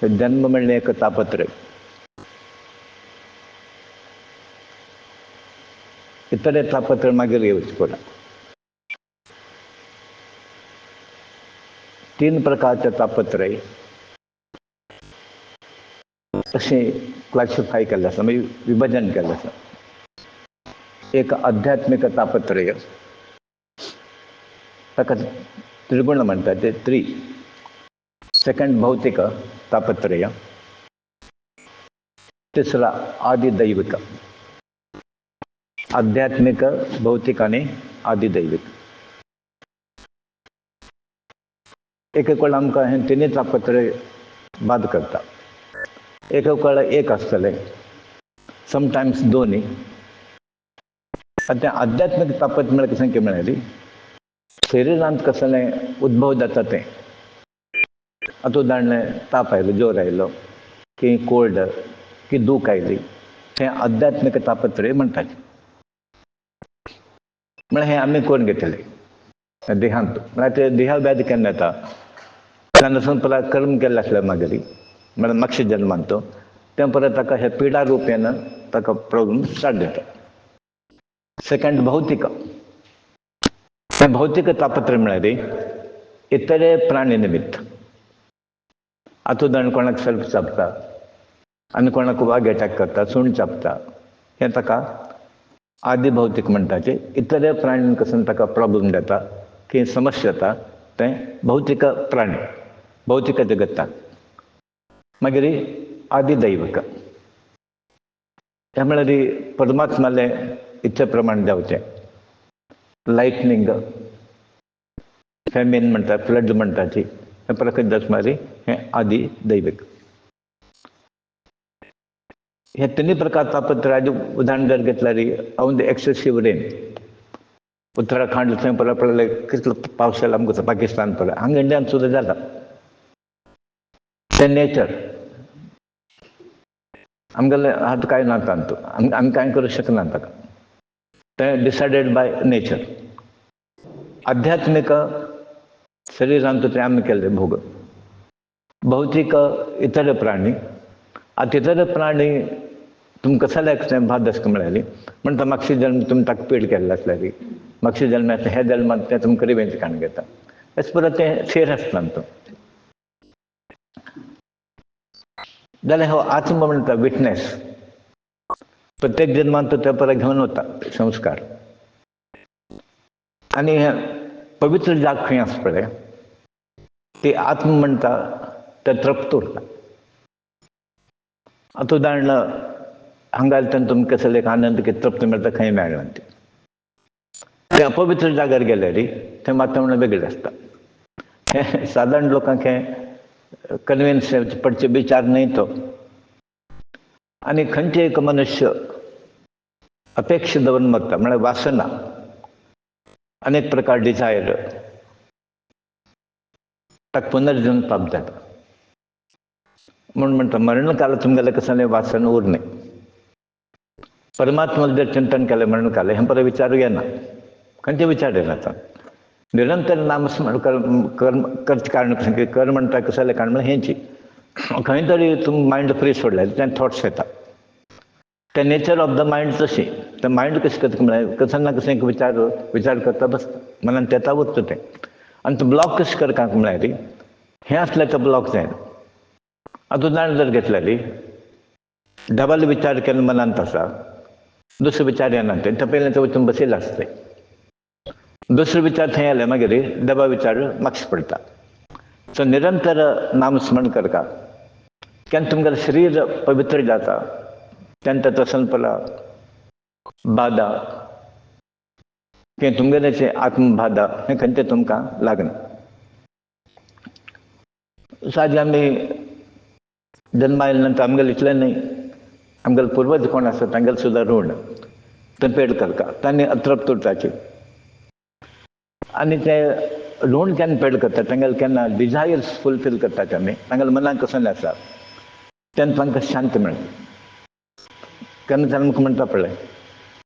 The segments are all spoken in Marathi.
जन्म म्हणणे एक तापत्र इतरे तापत्र मागीर येवच पडा. 3 प्रकारचे तापत्रय असे क्लासिफाय केलं असं, म्हणजे विभाजन केलं असं. एक आध्यात्मिक तापत्रय, ताका त्रिगुण म्हणतात, ते त्रि. सेकंड भौतिक तापत्रय. तिसरा आदिदैविक. आध्यात्मिक, भौतिक आणि आदिदैविक. एक वेळ आमकां हे तिन्ही तापत्रय बाद करता. एक वेळ एक आसतले, समटायम्स दोन्ही. आता आध्यात्मिक तापत म्हळ्यार कशें म्हळ्यार शरिरांत कसलें उद्भव जाता तें. आतां उदाहरण, ताप आयलो, जोर आयलो, की कोल्ड, की दूख आयली, हें आध्यात्मिक तापत्रय म्हणटात. म्हळ्यार हें आमी कोण घेतले देहांत. म्हळ्यार ते देहा व्याधी केन्ना येता, तेन्नासून परत कर्म केल्ले आसले मागीर, म्हळ्यार मागच्या जन्मांत तो, तें परत ताका हे पिडा रुपेन ताका प्रॉब्लम स्टार्ट जाता. सेकंड भौतिक. हें भौतिक तापत्रय म्हळ्यार इतरे प्राणी निमित्त. आतां उदाहरण, कोणाक सर्प चाबता आनी कोणाक वाग अटॅक करता, सुण चाबता, हें ताका आदी भौतिक म्हणटाचे. इतरे प्राणी कसून ताका प्रॉब्लम जाता, की समस्या जाता, तें भौतिक प्राणी, भौतिक जगतांत. मागीर आदिदैविक. हें म्हळ्यार परमात्माले इच्छे प्रमाण जावचें. लायटनींग, फेमीन म्हणटा, फ्लड म्हणटाची, हें प्रकट जाता म्हळ्यार हें आदिदैविक. हे तिन्ही प्रकार तापत्रयाचें उदाहरण जर घेतल्यार औंद एक्सेसिव रेन. उत्तराखंड थंय पळय कितलो पावस जाला आमकां पाकिस्तान पळय, हांगा इंडियान सुद्दां जाता. तें नेचर, आमगेले हात कांय ना तातूंत, आमी कांय करूं शकना ताका. तें डिसायडेड बाय नेचर. आध्यात्मिक शरिरांत तें आमी केल्ले भोग. भौतिक इतरे प्राणी. आतां इतरे प्राणी तुमकां कसलें तें बाद आसता म्हळ्यार, म्हणटा मागचे जल्म तुमी ताका पीड केल्ले आसल्यार, मागचे जल्म हे जल्मांत तें तुमकां रिवेंज काडून घेता. अशें परत तें फेर आसता तो. जाल्यार हो आत्म म्हणटा विटनेस. प्रत्येक जन्मांत तो परत घेवन वता संस्कार. आनी हें पवित्र जाग खंय आसा पळय, ती आत्म म्हणटा ते तृप्त उरता. आतां उदाहरण, हांगा तेन्ना तुमकां कसले एक आनंद की तृप्त मेळटा, खंय मेळना ती. ते अपवित्र जाग्यार गेल्यार थंय वातावरण वेगळें आसता. हें सादारण लोकांक हें कन्विन्स पडचे विचार न्हय तो. आनी खंयचे एक मनुष्य अपेक्षा दवरून मरता, म्हळ्यार वासना, अनेक प्रकार डिझायर, ताका पुनर्जन्म प्राप्त जाता. म्हणून म्हणटा मरण काल तुमगेलें कसलें वासना उरना. परमात्मा जर चिंतन केलें मरण काल, हें परत विचार येना, खंयचे विचार येना. निरंतर नामस्मरण कर्म करचे कारण कशें, कर म्हणटा कसलें कारण म्हळ्यार हेंची खंय तरी तुमी मायंड फ्री सोडल्यार तें थॉट्स येता. ते नेचर ऑफ द मायंड तशी. ते मायंड कशें करता म्हळ्यार कसं ना कसं एक विचार करता बसता, मनांत येता वता तें. आनी तो ब्लॉक कशें करता म्हळ्यार हें आसल्यार तो ब्लॉक जायना. आतां उदाहरण जर घेतल्यार डबल विचार केन्ना मनांत आसा, दुसरो विचार येना, ते पयलें ते वचून बसयले आसता. दुसरो विचार थंय आयले मागीर डबल विचार मागशे पडटा. सो निरंतर नामस्मरण करता. केन्ना तुमगेलें शरीर पवित्र जाता, तेन्ना तसन पला बाधा, की तुमगेलें आत्मबाधा हें खंयचें तुमकां लागना. सादी आमी जल्मा आयले नंतर आमगेलें इतलें न्हय, आमगेले पुर्वज कोण आसा तांगेलें सुद्दां ऋण तें पेड करता. तांणी अतृप्त उरताची. आनी तें ऋण केन्ना पेड करता, तांगेले केन्ना डिझायर्स फुलफील करतात आमी, तांगेल्या मनांत कसलें आसा तेन्ना तांकां शांती मेळटा. केन्ना तेन्ना म्हाका म्हणटा पळय,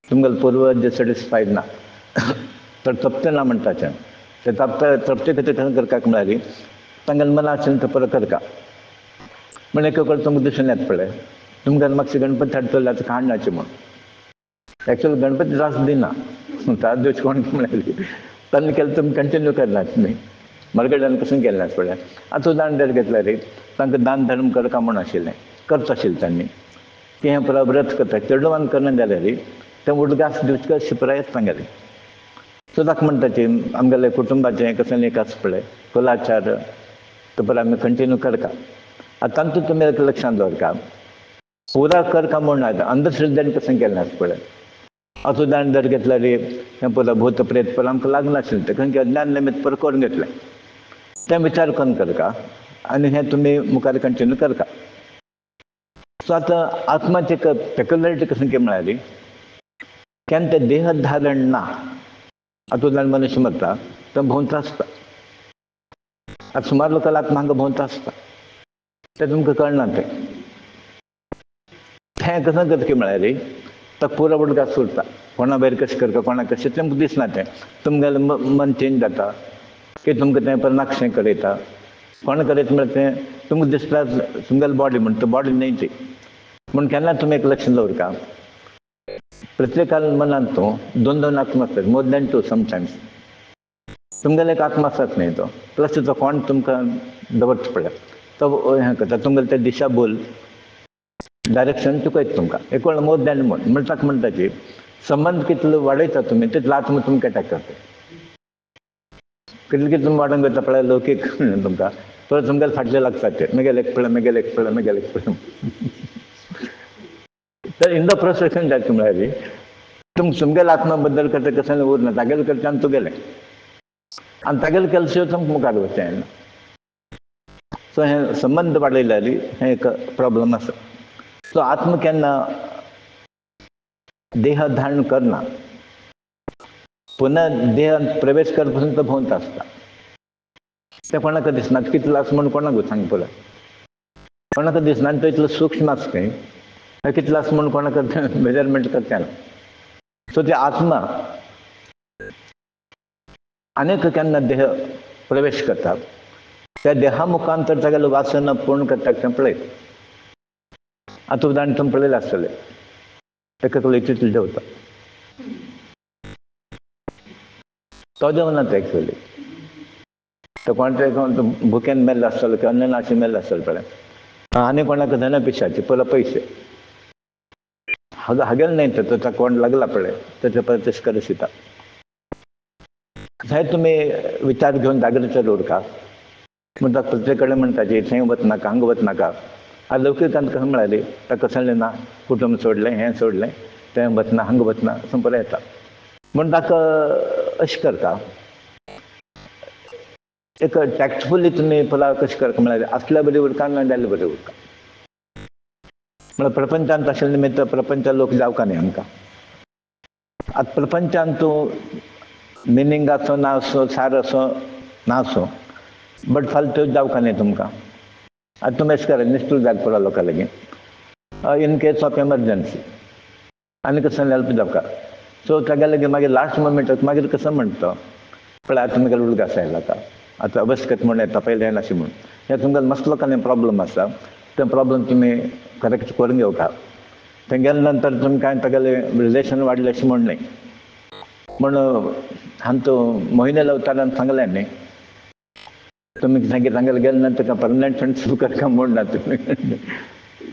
तुमगेले पुर्वज सॅटिस्फायड ना, तर तृप्त ना म्हणटाचें. ते तृप्ती खातीर कसं करता म्हळ्यार तांगेलें मनांत आशिल्लें तें परत करता. म्हण एक तुमकां दिसून येता पळय, तुमकां मातशें गणपती हाडटले आतां काडनाचें म्हण. एक्चुअली गणपती त्रास दिना, त्रास दिवचे कोण म्हणाली तांणी केलें तुमी कंटिन्यू करनात तुमी मरगड्यान पसून केलें नात पळय. आतां उदाहरण घेतल्यार तांकां दान धर्म करता म्हूण आशिल्लें, करता आशिल्लें तांणी की हें परत व्रत करता चेडवान करना जाल्यार तें उदगास दिवचे अशें प्रयत्न तांगेले. सो ताका म्हणटा ती आमगेलें कुटुंबाचें हें कसलें एक आसा पळय कुलाचार तो परत आमी कंटिन्यू करता. आतां तांतूंत तुमी एक लक्षांत दवरता पुरा करता म्हूण अंधश्रद्धेन कसं केलें नात पळय. आतां उदाहरण जर घेतल्यार हें पळय भूत प्रेत पळय आमकां लागनाशिल्लें तें खंय अज्ञान निमित्त परत करून घेतलें तें विचार करून करता आनी हें तुमी मुखार कंटिन्यू करता. सो आतां आत्माची एक पेक्युलरिटी कसं की म्हळ्यार केन्ना तें देह धारण ना. आतां उदाहरण मनुश्य मरता तो भोंवता आसता. आतां सुमार लोकांक आत्मा हांगा भोंवता आसता तें तुमकां कळना तें. हें कसं करता की म्हळ्यार ताका पुरो उदकाक उरता. कोणा भायर कशें करता कोणाक कशें तुमकां दिसना तें. तुमगेलें मन चेंज जाता की तुमकां तें परत नाकशें करयता. कोण करयता म्हळ्यार तें तुमकां दिसता तुमगेली बॉडी म्हण तो बॉडी न्हय ती म्हूण केन्ना तुमी एक लक्ष दवरता प्रत्येकाल मनांत तो दोन दोन आत्मा आसतात, मोर दॅन टू समटायम्स. तुमगेलो एक आत्मा आसात न्ही तो प्लस तो कोण तुमकां दवरता पळय तो हें करता तुमगेलें तें दिशाभूल डायरेक्शन चुकयता तुमकां एक वेळ मोर दॅन म्हूण म्हण ताका म्हणटा की संबंध कितलो वाडयता तुमी तितलो आत्मा तुमकां अटॅक करता. कितलें कितें तुमी वाडोवन घेता पळय लौकीक तुमकां परत तुमगेले फाटले लागता ते म्हगेले एक पळय म्हगेले एक पळय म्हगेले एक पळय. तर इन द प्रोसेशन जाता म्हळ्यार तुमगेल्या आत्मा बद्दल करता कसलें उरना तागेलें करता आनी तुगेलें आनी तागेलें केलें शिवाय तुमकां मुखार वचचें येना. सो हें संबंध वाडयल्यार हें एक प्रॉब्लम आसा. सो आत्मा केन्ना देह धारण करना पुन्हा देहांत प्रवेश करता पासून तो भोंवता आसता. तें कोणाक दिसना कितलो आसा म्हूण कोणाक सांग पळय कोणाक दिसना आनी तो इतलो सूक्ष्म आसा खंय कितलो आसा म्हूण कोणाक मेजरमेंट करचें ना. सो ती आत्मा अनेक केन्ना देह प्रवेश करता त्या देहा मुखांतर तागेलें वासना पूर्ण करता तें पळय. आतां उदाहरण तुमी पळयलें आसतलें एका इतलें जेवता तो जेवना तो एक्चुअली तो कोणा भुकेन मेल्लो आसतलो किंवां अन्न नाशें मेल्लो आसतलो पळय आनी कोणाक धनपिशाची पयलो पयशे हागेल न्हय तो ताका कोण लागला पळय तेचे परत तशें करूं शिता. थंय तुमी विचार घेवन जागृत उरता म्हूण ताका प्रत्येक कडेन म्हणटा की थंय वचनाका हांगा वचनाका. आतां लौकिकांत कसं म्हळ्यार ताका कसलें ना कुटुंब सोडलें हें सोडलें तें वचना हांगा वचना असो परत येता म्हूण ताका अशें करता. एक टॅक्टफुली तुमी पुलाव कशें करता म्हळ्यार आसल्यार बरी उरता ना जाल्यार बरी उरता. म्हळ्यार प्रपंचांत आशिल्ले निमित्त प्रपंच लोक जावका न्ही आमकां. आतां प्रपंचांत तूं मिनींग आसो ना आसो सार असो ना आसो बट फालतू जावका न्ही तुमकां. आतां तुमी अशें करा निश्चूल जाग पुरो लोकां लागीं इन केस ऑफ एमर्जन्सी आनी कसलें हेल्प जावका. सो तागे लागीं मागीर लास्ट मोमेंटाक मागीर कसो म्हणटा पळय आतां तुमगेलो उदगास आयला आतां अवस्कत म्हूण येता पयलें हें नाशिल्लें म्हूण हें तुमगेलो मसलो कसलें प्रॉब्लम आसा तें प्रॉब्लम तुमी करेक्ट करून घेवता. थंय गेले नंतर तुमी कांय तागेलें रिलेशन वाडलें अशें म्हूण न्हय म्हूण आमचो मोहिनी अवतारान सांगलें न्ही तुमी तांगेले गेले नंतर परमनंट फ्रेंड्स करता म्हूण ना तुमी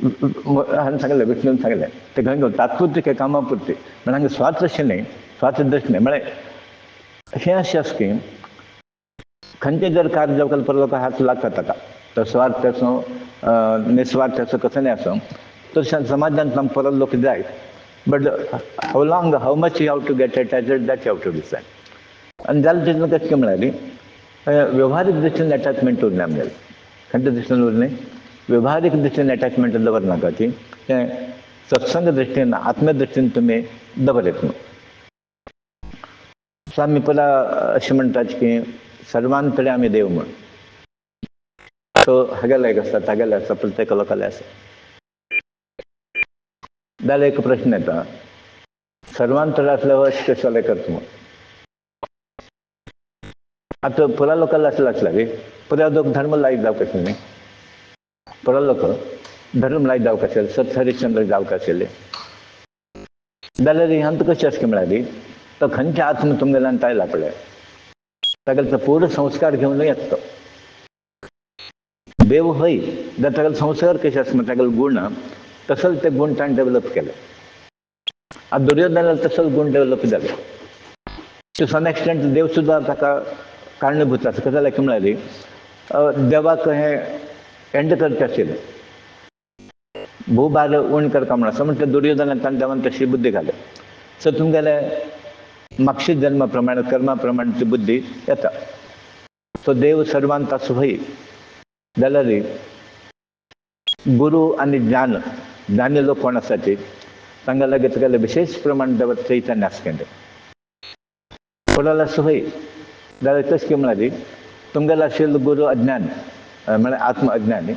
हांवें सांगलें विष्णून सांगलें तें खंय तात्पुरती काय कामा पुरती म्हण हांगा स्वार्थ अशें न्ही स्वार्थ दृश्ट न्ही म्हळ्यार हें अशें आसा की खंयचें जर कार्य जावपाक परत लोकांक हात लागता ताका तो स्वार्थ आसूं निस्वार्थ आसूं कसो न्ही आसूं तो समाजांत आमकां परत लोक जाय but how long how much you have to get attached that you have to decide. आनी जालें तितलें कशें म्हळ्यार वेव्हारीक दृश्टीन एटॅचमेंट उरलें आमगेलें खंयच्या दृश्टीन उरलें वेव्हारीक दृश्टीन एटॅचमेंट दवरनाका की तें सत्संग दृश्टीन आत्म दृश्टीन तुमी दवरत न्हू. सो आमी पुरा अशें म्हणटात की सर्वांतरी आमी देव म्हूण तो हागेलो एक आसता तागेलो आसता प्रत्येक लोकाले आसा. जाल्यार एक प्रश्न येता सर्वांतरी आसल्यार अशें कशें करता म्हूण. आतां पुरा लोकांक आसल्यार पुरा लोक धर्म लायक जावं कशें न्ही थोडा लोक धर्मराय जावंक आशिल्ले, सत हरिश्चंद्र जावंक आशिल्ले जाल्यार ह्यांत कशी अशें म्हळ्यार तो खंयचे आत्म तुमगेल्यान आयला पळय ताका पूर्ण संस्कार घेवन येता तो देव हय जाल्यार ताका संस्कार कशे आसता ताका गुण तसोच ते गुण ताणें डेवलप केले. आता दुर्योधनाला तसोच गुण डेवलप जाले. टू सम एक्सटेंट देव सुद्धा ताका कारणीभूत आसा. कसं जालें की म्हळ्यार देवाक हे एंड करचें आशिल्लें, भूभार उण करता म्हण आसा म्हणटा दुर्योधनान ताणें देवान तशी बुद्धी घाली. सो तुमगेले मागच्या जन्मा प्रमाणे कर्मा प्रमाणे ती बुद्धी येता. सो देव सर्वांत आसूं हय जाल्यार गुरु आनी ज्ञान ज्ञानी लोक कोण आसा ते तांगे लागीं तुगेले विशेष प्रमाण देव चैतन्य आसकेंडे कोणाला आसूं हय जाल्यार कशें म्हळ्यार तुमगेलो आशिल्लो गुरु अज्ञान म्हळ्यार आत्म अज्ञानी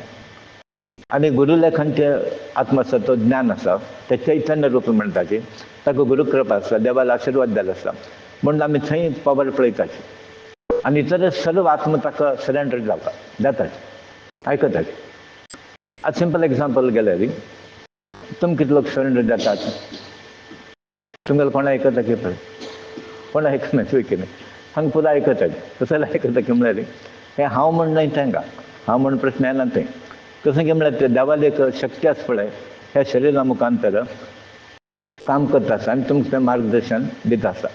आनी गुरु खंयचे आत्म आसा तो ज्ञान आसा ते चैतन्य रूप म्हणटा ते ताका गुरु कृपा आसा, देवाला आशिर्वाद जाल्लो आसा म्हणून आमी थंय पावर पळयताचे आनी इतर सर्व आत्म ताका सरेंडर जातात आयकतात. आज सिंपल एग्जांपल गेल्यार तुम कितलो लोक सरेंडर जातात तुमगेलो कोण आयकता की पळय कोण आयकना चोय कितें हांगा पुरो आयकतात. कसले आयकता की म्हळ्यार हें हांव म्हण न्हय तांकां हांव म्हण प्रश्न येना थंय. कसं की म्हळ्यार देवाली एक शक्ती आसा पळय ह्या शरिरा मुखांतर काम करता आसा आनी तुमकां तें मार्गदर्शन दिता आसा.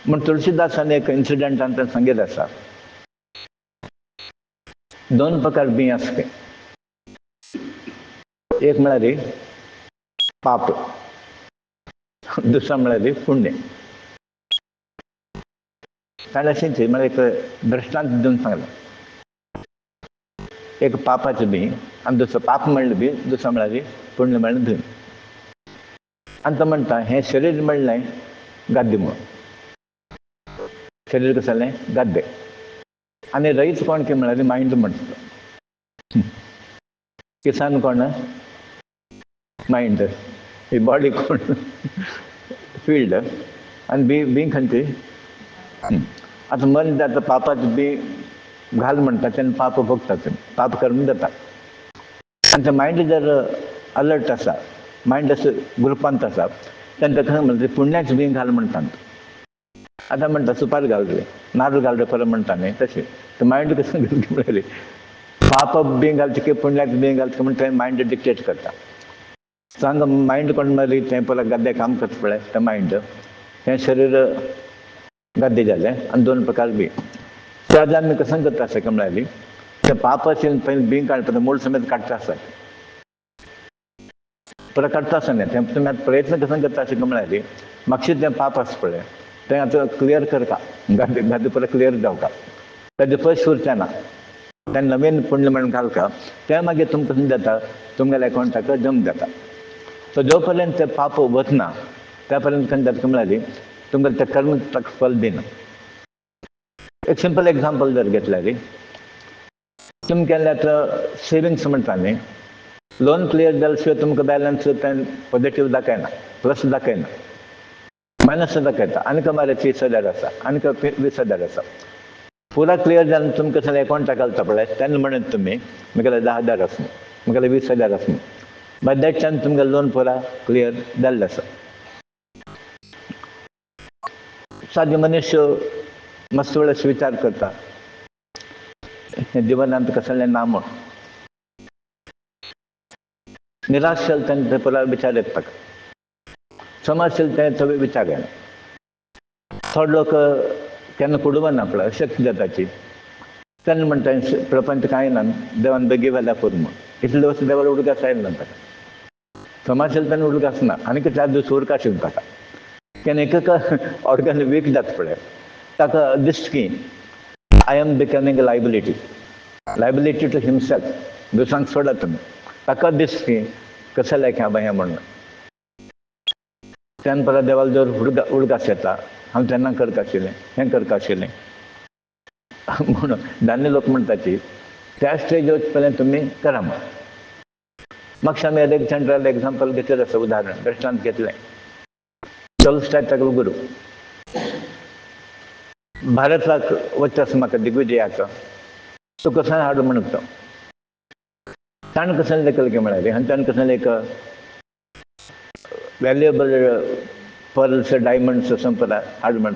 म्हण तुळशीदासान एक इन्सिडंटान तें सांगीत आसा. 2 प्रकार बी आसता. एक म्हळ्यार पाप, दुसरा म्हळ्यार पुण्य. ताणें अशें म्हळ्यार एक दृश्टांत दिवन सांगलें. एक पापाचें बी आनी दुसरो पाप म्हणलें बी दुसरो म्हळ्यार पुण्य म्हणलें धंय. आनी तो म्हणटा हें शरीर म्हणलें गाद्दे म्हूण. शरीर कसं जालें गाद्दे आनी रईत कोण की म्हळ्यार मायंड म्हणटा तो. किसान कोण मायंड, ही बॉडी कोण फिल्ड आनी बी खंयची. आतां मन जाता पापाचें बी घाल म्हणटा तेन्ना पाप भोगता पाप कर्म जाता आनी तें मायंड जर अलर्ट आसा मायंड असो ग्रुपांत आसा तेन्ना ताका म्हणटा पुण्याचें बी घाल म्हणटा. आतां म्हणटा सुपारी घाल रे नाल्ल घाल रे परत म्हणटा न्ही तशें तें मायंड कसं म्हळ्यार पाप बी घालचे की पुण्याक बी घालचे म्हण तें मायंड डिक्टेट करता. सांग मायंड कोण म्हळ्यार तें पळय गद्दे काम करता पळय तें मायंड हें शरीर गद्दे जालें आनी 2 प्रकार बी. त्यात आमी कसं करता आसा काय म्हळ्यार तें पाप अशें पयलीं बी काडटा मूळ समेत काडटा आसा परत काडटा आसा न्ही तें तुमी आतां प्रयत्न कसं करता अशें काय म्हळ्यार मातशें तें पाप आसा पळय तें आतां क्लियर करता गद्दे परत क्लियर जावता तेजें पयस उरचें ना. तें नवीन पुण्य म्हणून घालता तें मागीर तुमकां कसं जाता तुमगेल्या अकाउंटाक जम जाता. सो जो पर्यंत तें पाप वतना त्या पर्यंत कशें जाता म्हळ्यार तुमगेलें तें कर्म ताका फल दिना. एक सिंपल एग्जांपल जर घेतल्यार तुमी केल्लें आतां सेविंग्स म्हणटा न्ही लोन क्लियर जाल्या शिवाय तुमकां बॅलन्स तें पॉझिटीव दाखयना प्लस दाखयना मायनस दाखयता. आनीक मारे 30,000 आसा आनीक 20,000 आसा पुरा क्लियर जावन तुमकां कसं अकाउंटाक घालता पळय तेन्ना म्हणत तुमी म्हगेले 10,000 आसा म्हगेले 20,000 आसा बाय दॅट टायम तुमगेलो लोन पुरा क्लियर जाल्लो आसा. सादे मनुश्य मस्त वेळेस विचार करता हें जिवनांत कसलें ना म्हूण निराश जालें तेन्ना ते पुरा विचार येता ताका. समज तें थोडे विचार येना. थोडे लोक केन्ना कुडूं ना पळय अशक्त जाताची तेन्ना म्हणटा प्रपंच कांय ना देवान बेगी व्हेल्या पुरो म्हूण इतले दिवस देवाला उडगास आयलो ना ताका. समाज तेन्ना उडगास ना आनीक 4 दीस उरका आशिल्लो ताका. केन्ना एक ऑर्गन वीक जाता पळय ताका दिसता की I am becoming liability to himself दुसऱ्यांक सोडा तुमी ताका दिसता की कशें लायक हांव हें म्हणून तेन्ना परत देवाला जर उडगास येता हांव तेन्ना करता आशिल्लें हें करता आशिल्लें म्हणून दादले लोक म्हणटा की त्या स्टेज वच पर्यंत तुमी करा म्हूण. म्हाका आमी अलेक्झांड्राल एग्जांपल घेतलें आसा उदाहरण दृश्टांत घेतलें. टॉलस्टॉय तागेलो गुरू भारताक वचता आसता म्हाका दिग्विजयाक तो कसो हाड म्हणून तो ताणें कसले लेखक म्हळ्यार आनी ताणें कसले एक वॅल्युएबल पर्ल्स डायमंड्स संपदा हाड म्हण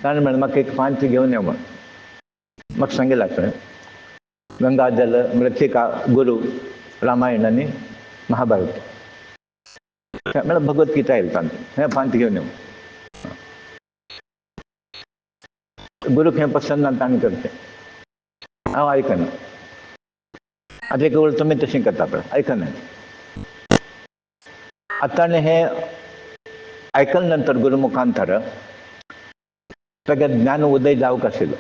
ताणें म्हळें म्हाका एक 5 घेवन यो म्हण म्हाका सांगिलां थंय गंगाजल मृत्तिका गुरू रामायण आनी महाभारत म्हळ्यार भगवद्गीता येयला ताणें हें 5 घेवन यो गुरूक हें पसंद ना ताणें करचें हांव आयकना आतां एक वेळ तुमी तशें करता पळय आयकना आतां ताणें हें आयकले नंतर गुरू मुखांतर ताका ज्ञान उदय जावंक आशिल्लो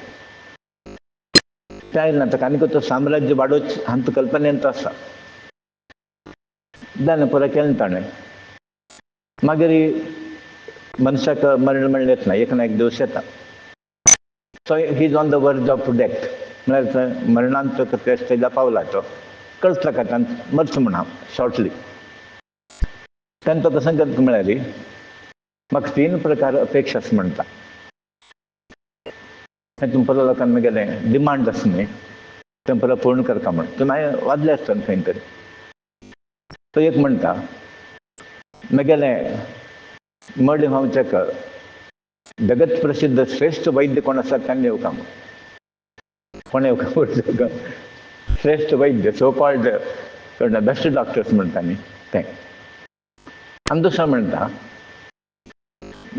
तें आयलें ना ताका आनीक तो साम्राज्य वाडोवचें हांव कल्पनेंत आसा जालें पुराय केलें ताणें मागीर मनशाक मरण म्हणलें येत ना एक ना एक दिवस येता so he is on the वर्ज ऑफ डेथ म्हळ्यार मरणांत तेजा पावला तो कळटा ताका ताणें मरचो म्हण हांव शॉर्टली तेन्ना तो कसो करता म्हळ्यार म्हाका 3 प्रकार अपेक्षा आसा म्हणटा तुमी पळय लोकांनी म्हगेलें डिमांड आसा न्ही तें परत पूर्ण करता म्हण तुमी हांवें वाजलें आसता खंय तरी तो एक म्हणटा म्हगेलें मर्डे हांव ताका जगत प्रसिद्ध श्रेष्ठ वैद्य कोण आसा तांणी येवका कोण येवका श्रेष्ठ वैद्य सो कॉल्ड बेस्ट डॉक्टर्स म्हणटा न्ही तें आनी दुसरो म्हणटा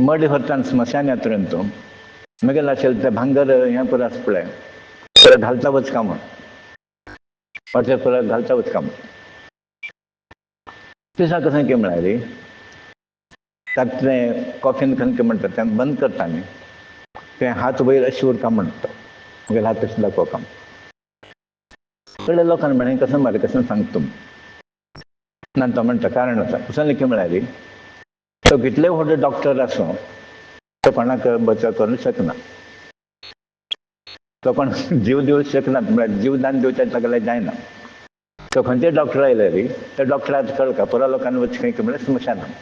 मर्डे व्हरता स्मशान यात्रेन तूं म्हगेलें आशिल्लें तें भांगर हें पळय आसा पळय परत घालता वचका म्हण फाटीं परत घालता वचका म्हण दिसा कशें की म्हळ्यार ताका तें कॉफीन खंय म्हणटा तें बंद करता न्ही तें हात वयर अशें उरता म्हणटा म्हगेले हात तशें दाखोवका कळ्ळें लोकांनी म्हळें कसं मरे कसं सांगता तुमी ना तो म्हणटा कारण आसा कसं की म्हळ्यार तो कितले व्हड डॉक्टर आसूं तो कोणाक बचाव करूंक शकना तो कोण जीव दिवंक शकना म्हळ्यार जीवदान दिवचें तागेलें जायना तो खंयचेय डॉक्टर आयले री त्या डॉक्टराक कळटा पुरो लोकांनी वच खंय म्हळ्यार स्मशानान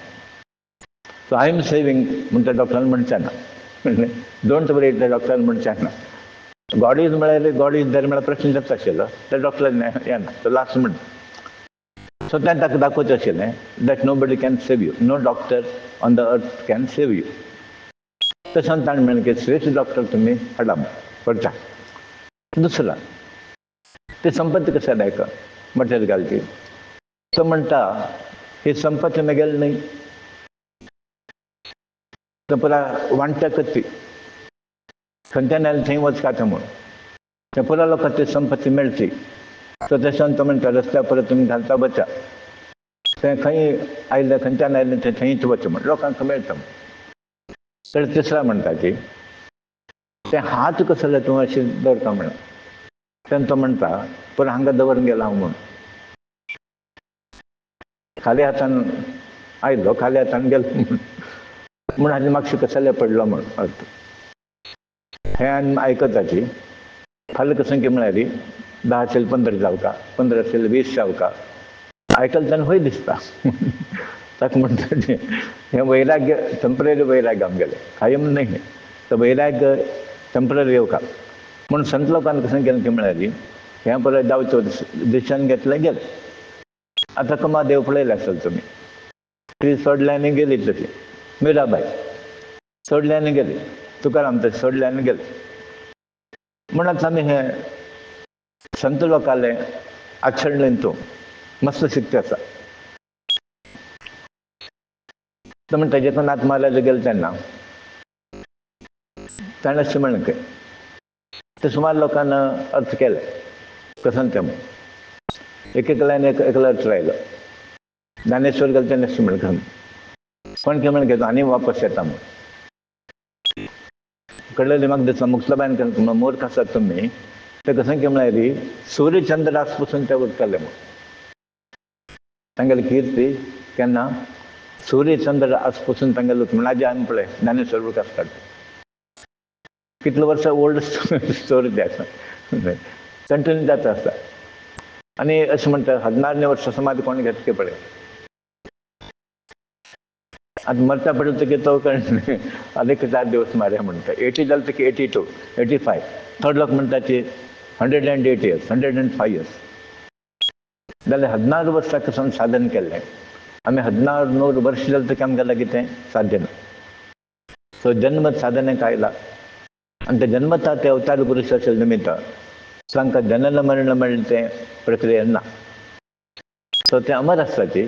सो आय एम सेवींग म्हण त्या डॉक्टरान म्हणचें ना डोंट वरी त्या डॉक्टरान म्हणचें ना गॉड इज म्हळ्यार गॉड इज देर म्हळ्यार प्रश्न जाता आशिल्लो त्या डॉक्टरान येना तो लास्ट म्हण सो तें ताका दाखोवचें आशिल्लें that nobody can save you no doctor on the earth can save you तशें ताणें म्हणलें की श्रेश्ठ डॉक्टर तुमी हाडा पडटा दुसरा ते संपत्ती कशें लायक मटेर घालची तो म्हणटा ही संपत्ती म्हगेली न्ही तो पुरा वांट्या कत्ती खंयच्यान आयलें थंय वचपाचें म्हूण ते पुरा लोकांक ती संपत्ती मेळची सो तशें तो म्हणटा रस्त्या परत तुमी घालता वचा तें खंय आयलें खंयच्यान आयलें तें थंयच वचचें म्हण लोकांक मेळटा तर तिसरा म्हणटा की ते हात कसले तूं अशें दवरता म्हण तेन्ना तो म्हणटा पूण हांगा दवरून गेलो हांव म्हूण खाली हातान आयलो खाली हातान गेलो म्हूण हाजे मागशे कसले पडलो म्हण अर्थ हें आनी आयकता की फाल्यां कशें की म्हळ्यार 10 आशिल्लें 15 जावका 15 आशिल्लें 20 जावका आयकलें तेन्ना भंय दिसता ताका म्हणटा हें वैराग्य टेम्पररी वैराग्य आमगेलें कायम न्ही तो वैराग्य टेम्पररी येवका म्हूण संत लोकांनी कशें केलें की म्हळ्यार हें परत जावचो दिशान घेतलें गेलें आतां कमा देव पळयलें आसतलें तुमी ती सोडली आनी गेली तशी मिराबाई सोडली आनी गेली तुकाराम तशें सोडली आनी गेली म्हूण आतां आमी हें संत लोकांलें आचरणेन तूं मस्त शिकता आसा तो म्हणटा जेन्ना आत्माराज गेले तेन्ना ताणें अशें म्हणलें की ते सुमार लोकांन अर्थ केले कसं तें एकल्यान एकलो अर्थ लायलो ज्ञानेश्वर गेले तेन्ना अशें म्हणलें कोण की म्हणलें आनी वापस येता म्हूण कळलेली म्हाका दिसता मुक्ताबाईन मूर्ख आसात तुमी ते कसं की म्हळ्यार सूर्य चंद्र आस पसून ते उरतले म्हूण तांगेली किर्ती केन्ना सूर्य चंद्र आस पसून तांगेलो म्हण आजी आमी पळय ज्ञानेश्वर बूक आसता कितले वर्सां ओल्ड स्टोरी ते आसा कंटिन्यू जाता आसता आनी अशें म्हणटा 16 वर्सां समाधी कोण घेता की पळय आतां मरता पडले तो कळना आनीक 4 दिवस मारया म्हणटा 80 जालें की 82 85 थोडे लोक म्हणटा की 108 इयर्स 105 इयर्स जाल्यार 14 वर्सां कसून साधन केल्लें. आमी 14 वर्स जालें तरी आमकां लागीं तें साध्य ना. सो जन्म साधनेक आयला आनी ते जन्मता ते अवतार पुरुश आशिल्ले निमित्त तांकां जनन मरण म्हणटा तें प्रक्रिया ना. सो ते अमर आसता ती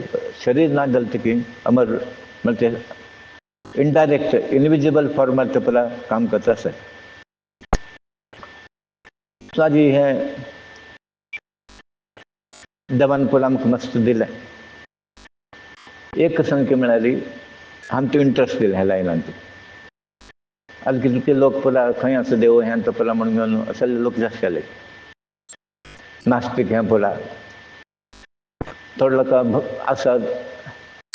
शरीर ना जालें तकी अमर म्हणजे इनडायरेक्ट इनविजिबल फॉर्मात ते पळय काम करता आसत. सो आजी हें देवान पळय आमकां मस्त दिलें. एक संख्या म्हळ्यार आमचो इंट्रस्ट दिला ह्या लायनांत. आज कितले लोक पळय खंय आसा देव हें तो पळय म्हणून घेवन असले लोक जास्त जाले. नास्तीक हें पळय थोडे लोक आसा,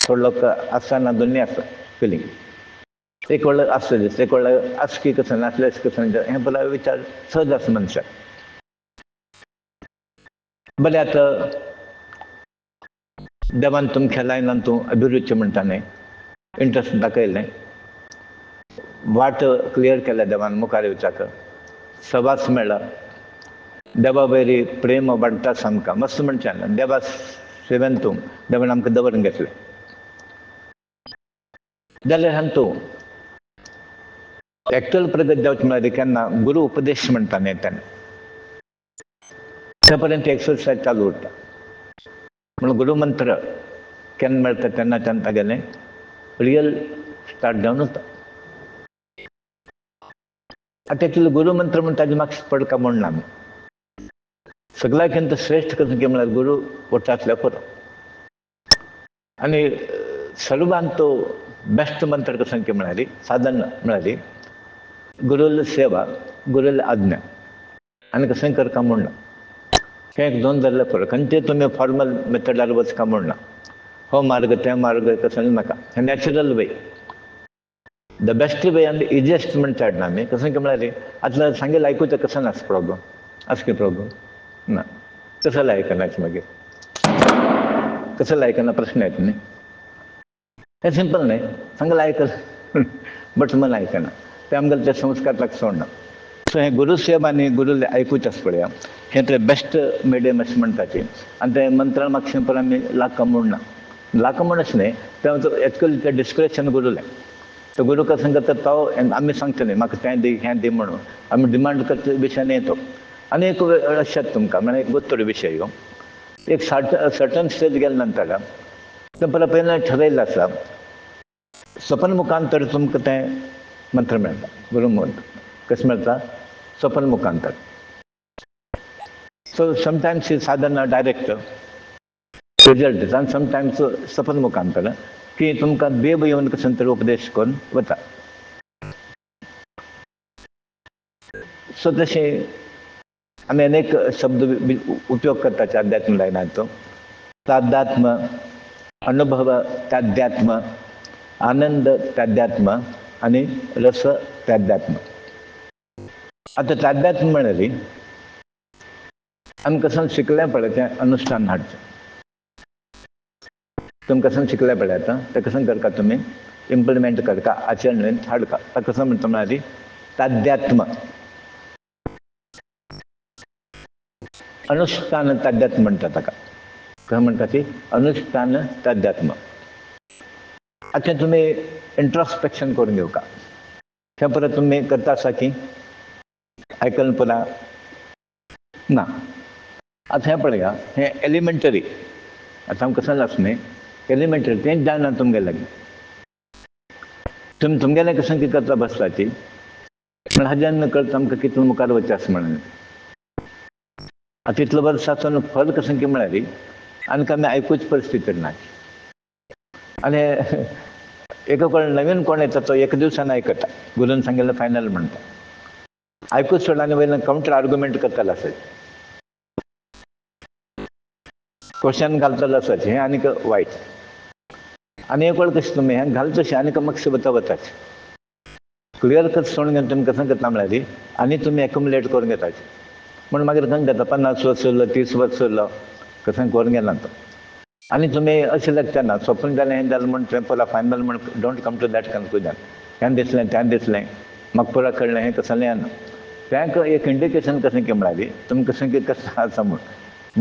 थोडे लोक आसना दोनी आसा फिलींग. एक वेळ आसता दिसता, एक वेळ आस की कसं नासल्यास कसं हें पळय विचार सहज आसा मनशाक. बरें आतां देवान तुमच्या लायनान तूं अभिरुची म्हणटा न्ही, इंट्रस्ट दाखयलें, वाट क्लियर केल्या देवान मुखार वचाक, सवास मेळ्ळा, देवा वयरी प्रेम वाडटा सामका. मस्त म्हणच्यान देवा सेवेन तूं देवान आमकां दवरून घेतलें. जाल्यार हातूं एक्चुअल प्रगत जावचें म्हळ्यार केन्ना गुरू उपदेश म्हणटा न्ही तेन्ना ते पर्यंत एक्सरसायज चालू उरता. म्हणून गुरू मंत्र केन्ना मेळटा तेन्नाच्यान तागेलें रियल स्टार्ट जावन वता. आतां एक्चुअली गुरू मंत्र म्हणटा ताजे मार्क्स पडका म्हणना आमी. सगळ्यांत श्रेष्ठ कसं की म्हळ्यार गुरू वटा आसल्यार पुरो. आनी सर्वांत तो बेस्ट मंत्र कसं की म्हळ्यार साधन म्हळ्यार गुरुल सेवा, गुरुल आज्ञा आनी कसं करता म्हणना. हें एक दोन धरलें पुरो. खंयचे तुमी फॉर्मल मेथडार वचका म्हणना. हो मार्ग ते मार्ग कसं नाका. हें natural way, the best way आनी इजिएस्ट म्हणटा हाडना आमी. कसं की म्हळ्यार आतां सांगेल आयकूचें कसं नास प्रॉब्लम आस की प्रॉब्लम ना. कसं आयकनाच मागीर कसं आयकना प्रश्न येता न्ही. हें सिंपल न्ही. सांगेल आयकल बट मन आयकना ते आमगेले ते संस्कार ताका सोडना. सो हें गुरू सेवा आनी गुरू आयकूच आसा पळया हें ते बेस्ट मिडियम अशें म्हणटा ती. आनी ते मंत्रा म्हाका सिंपल आमी लाका म्हणना. लाका म्हण अशें न्ही, ते एक्चुअली ते डिस्क्रिप्शन गुरुलें. तो गुरू कसं करता तो आमी सांगता न्ही म्हाका तें दी हें दी म्हणून आमी डिमांड करता विशय न्ही तो. आनी एक अशेंच तुमकां म्हणजे एक गुत्तूर विशय ह्यो. एक सर्टन स्टेज गेले नंतर तें पयलें ठरयल्लें आसा स्वपन मुखांतर तुमकां तें मंत्र मेळटा. गुरू मंत्र कशें मेळटा? स्वपन मुखांतर. सो समटायम्स ही साधन डायरेक्ट रिजल्ट दिता आनी समटायम्स स्वपन मुखांतर की तुमकां देव येवन कसं तरी उपदेश करून वता. सो तशें आमी अनेक शब्द उपयोग करता अध्यात्म लायनाचो. ताध्यात्म, अनुभव ताध्यात्म, आनंद ताध्यात्म आनी रस ताध्यात्म. आतां ताध्यात्म म्हळ्यार आमी कसं शिकलें पळय तें अनुश्ठान हाडचें. तुमी कसं शिकलें पळय आतां तें कसं करता तुमी इम्प्लिमेंट करता, आचरणेंत हाडका. ताका कसं म्हणटा म्हळ्यार ताध्यात्म. अनुष्ठान ताध्यात्म म्हणटा ताका. खंय म्हणटा ती अनुष्ठान ताध्यात्म. आतां तुमी इंट्रोस्पेक्शन करून घेवका. तें परत तुमी करता आसा की आयकन पुरा ना. आतां हें पळया हें एलिमेंटरी. आतां आमकां कसं आसा न्ही एलिमेंटरी तेंच जायना तुमगे लागीं. तुमी तुमगेलें कसं कितें करता बसपाची पूण हाज्यान कळटा आमकां कितलें मुखार वचचें आसा म्हणून. आतां इतलें वर्साचो फल कसं की म्हळ्यार आनीक आमी आयकूच परिस्थितीर ना. आनी एक नवीन कोण येता तो एक दिवसान आयकता. गुरून सांगिल्लें फायनल म्हणटा. आयकूच सोडना आनी वयल्यान कावंटर आर्ग्युमेंट करतालो आसत. क्वेश्चन घालतालो आसत हें आनीक वायट. आनी एक वेळ कशें तुमी हें घालता तशें आनीक मातशें वता वताच क्लियर कट सोडून घेवन तुमी कसं करता म्हळ्यार आनी तुमी एक्युमुलेट करून घेताचे. म्हणून मागीर खंय घेता 50 वर्स उरलो 30 वर्स उरलो कसं करून घेना तो. आनी तुमी अशें लागचें ना स्वप्न जालें हें जालें म्हण तें पळय फायनल म्हण don't come to that conclusion. हें दिसलें तें दिसलें म्हाका पुरा कळ्ळें हें कसलें येना. तें एक इंडिकेशन कशें की म्हळ्यार तुमी कसं की कसं आसा म्हूण.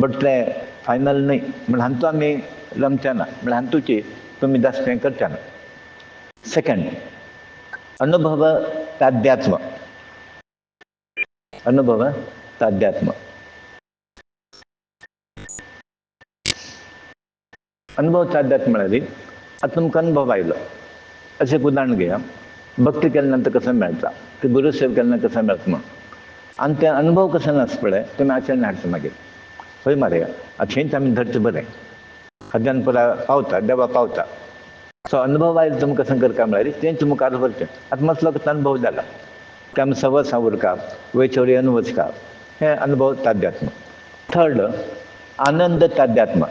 बट तें फायनल नाही म्हण हांतू आमी रमच्या ना म्हण हांतूची तुम्ही जास्त हें करच्या ना. सेकंड, अनुभव ताध्यात्म. अनुभव ताध्यात्म. अनुभव ताध्यात्म म्हळ्यार आता तुमकां अनुभव आयलो. अशें एक उदाहरण घेया. भक्ती केल्या नंतर कसं मेळटा, ते गुरुसेव केल्या नंतर कसं मेळटा म्हणून. आणि ते अनुभव कसं नाच पळय तुमी आचरण हाडटा मागीर. खंय मरे थंयच आमी धरचें बरें. खद्यान पुरा पावता, देवा पावता. सो अनुभव आयलो तुमकां कसं करता म्हळ्यार तेंच मुखार व्हरचें. आतां मसलो अनुभव जाला की आमी सवस उरका, वैचोरी अनवचका, हें अनुभव ताध्यात्म. थर्ड, आनंद ताध्यात्म.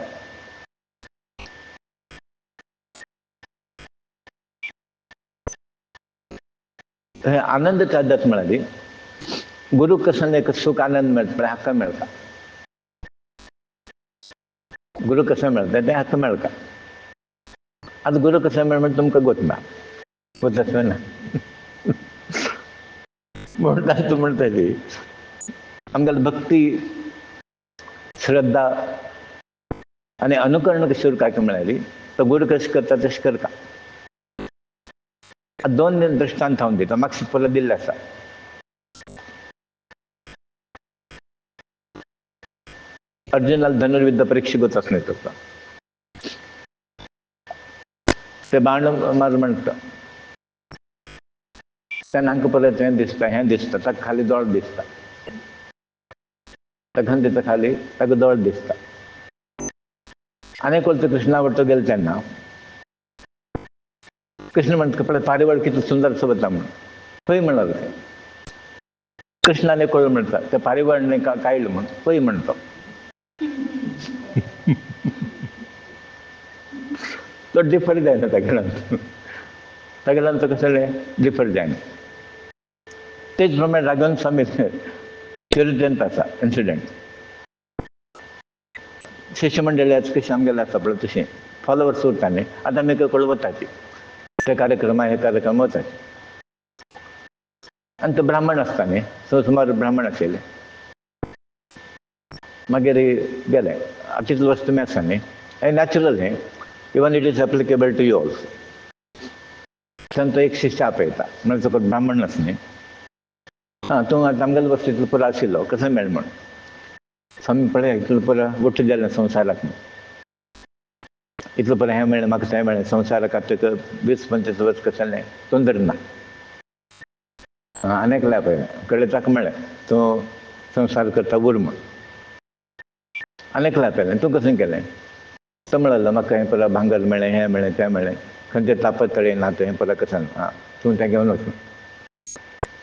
हे आनंद ताध्यात्म म्हळ्यार गुरू कसं एक सुख आनंद मेळटा म्हळ्यार हाका मेळटा. गुरू कसं मेळटा तें हाका मेळटा. आतां गुरू कसं मेळ म्हणजे तुमकां गोतना गोतच ना. म्हणटा तूं म्हणटा ती आमगेली भक्ती, श्रद्धा आनी अनुकरण कशी उरपाक म्हळ्यार तो गुरू कशें करता तशें करता. दोन दृश्टांत हांव दिता, म्हाका परत दिल्ले आसा. अर्जुनाला धनुर्विद्या परीक्षेकूच वचून येता. ते बाण मार म्हणटा तेन्ना हांकां परत हें दिसता ताका खाली दोळ दिसता. ताका दिता खाली ताका दोळ दिसता. आनीक वरती कृष्णा वाटो गेलो तेन्ना कृष्ण म्हणटा पळय पारिवाळ कितलो सुंदर चलता म्हणून. पळय म्हणल्यार तें कृष्णाने कळ्ळें म्हणटा त्या पारिवाळाने काडलो म्हण पळय म्हणटा तो डिफर जायना ताका लागून तो कसले डिफर जायना. तेच प्रमाणे राघवन स्वामी चरित्रांत आसा इन्सिडंट. शिष्य मंडळाचें कशें आमगेलें आसा पळय तशें फॉलोवर्स उरता न्ही. आतां आमी खंय वताची ते कार्यक्रमाक हे कार्यक्रम वताचे. आनी तो ब्राह्मण आसता न्ही, सो सुमार ब्राह्मण आशिल्ले. मागीर गेले तितलो वर्स तुमी आसा न्ही, हें नॅचरल हें, even it is applicable to you also. थंय तो एक शिश्य आपयता म्हणजे तो ब्राह्मण आसा न्ही. तूं आतां आमगेले वर्स इतलो पुरो आशिल्लो कसो मेळ म्हण. स्वामी पळय इतलो पुरो गुट्ट जालें संवसाराक. इतलो पुरो हें मेळ्ळें म्हाका तें मेळ्ळें संवसाराक आतां 20-25 वर्स कशें जालें तोंदर ना. आनीक एकल्या पळय कळ्ळें ताका मेळ्ळें तूं संवसार करता उर म्हण. आनीक एकल्या पळयलें तूं कसो केलें. तो म्हणलो म्हाका हें पुरो भांगर मेळ्ळें, हें मेळ्ळें, तें मेळ्ळें, खंयचे तापत तळें ना तें पुरो कसो तूं तें घेवन वच.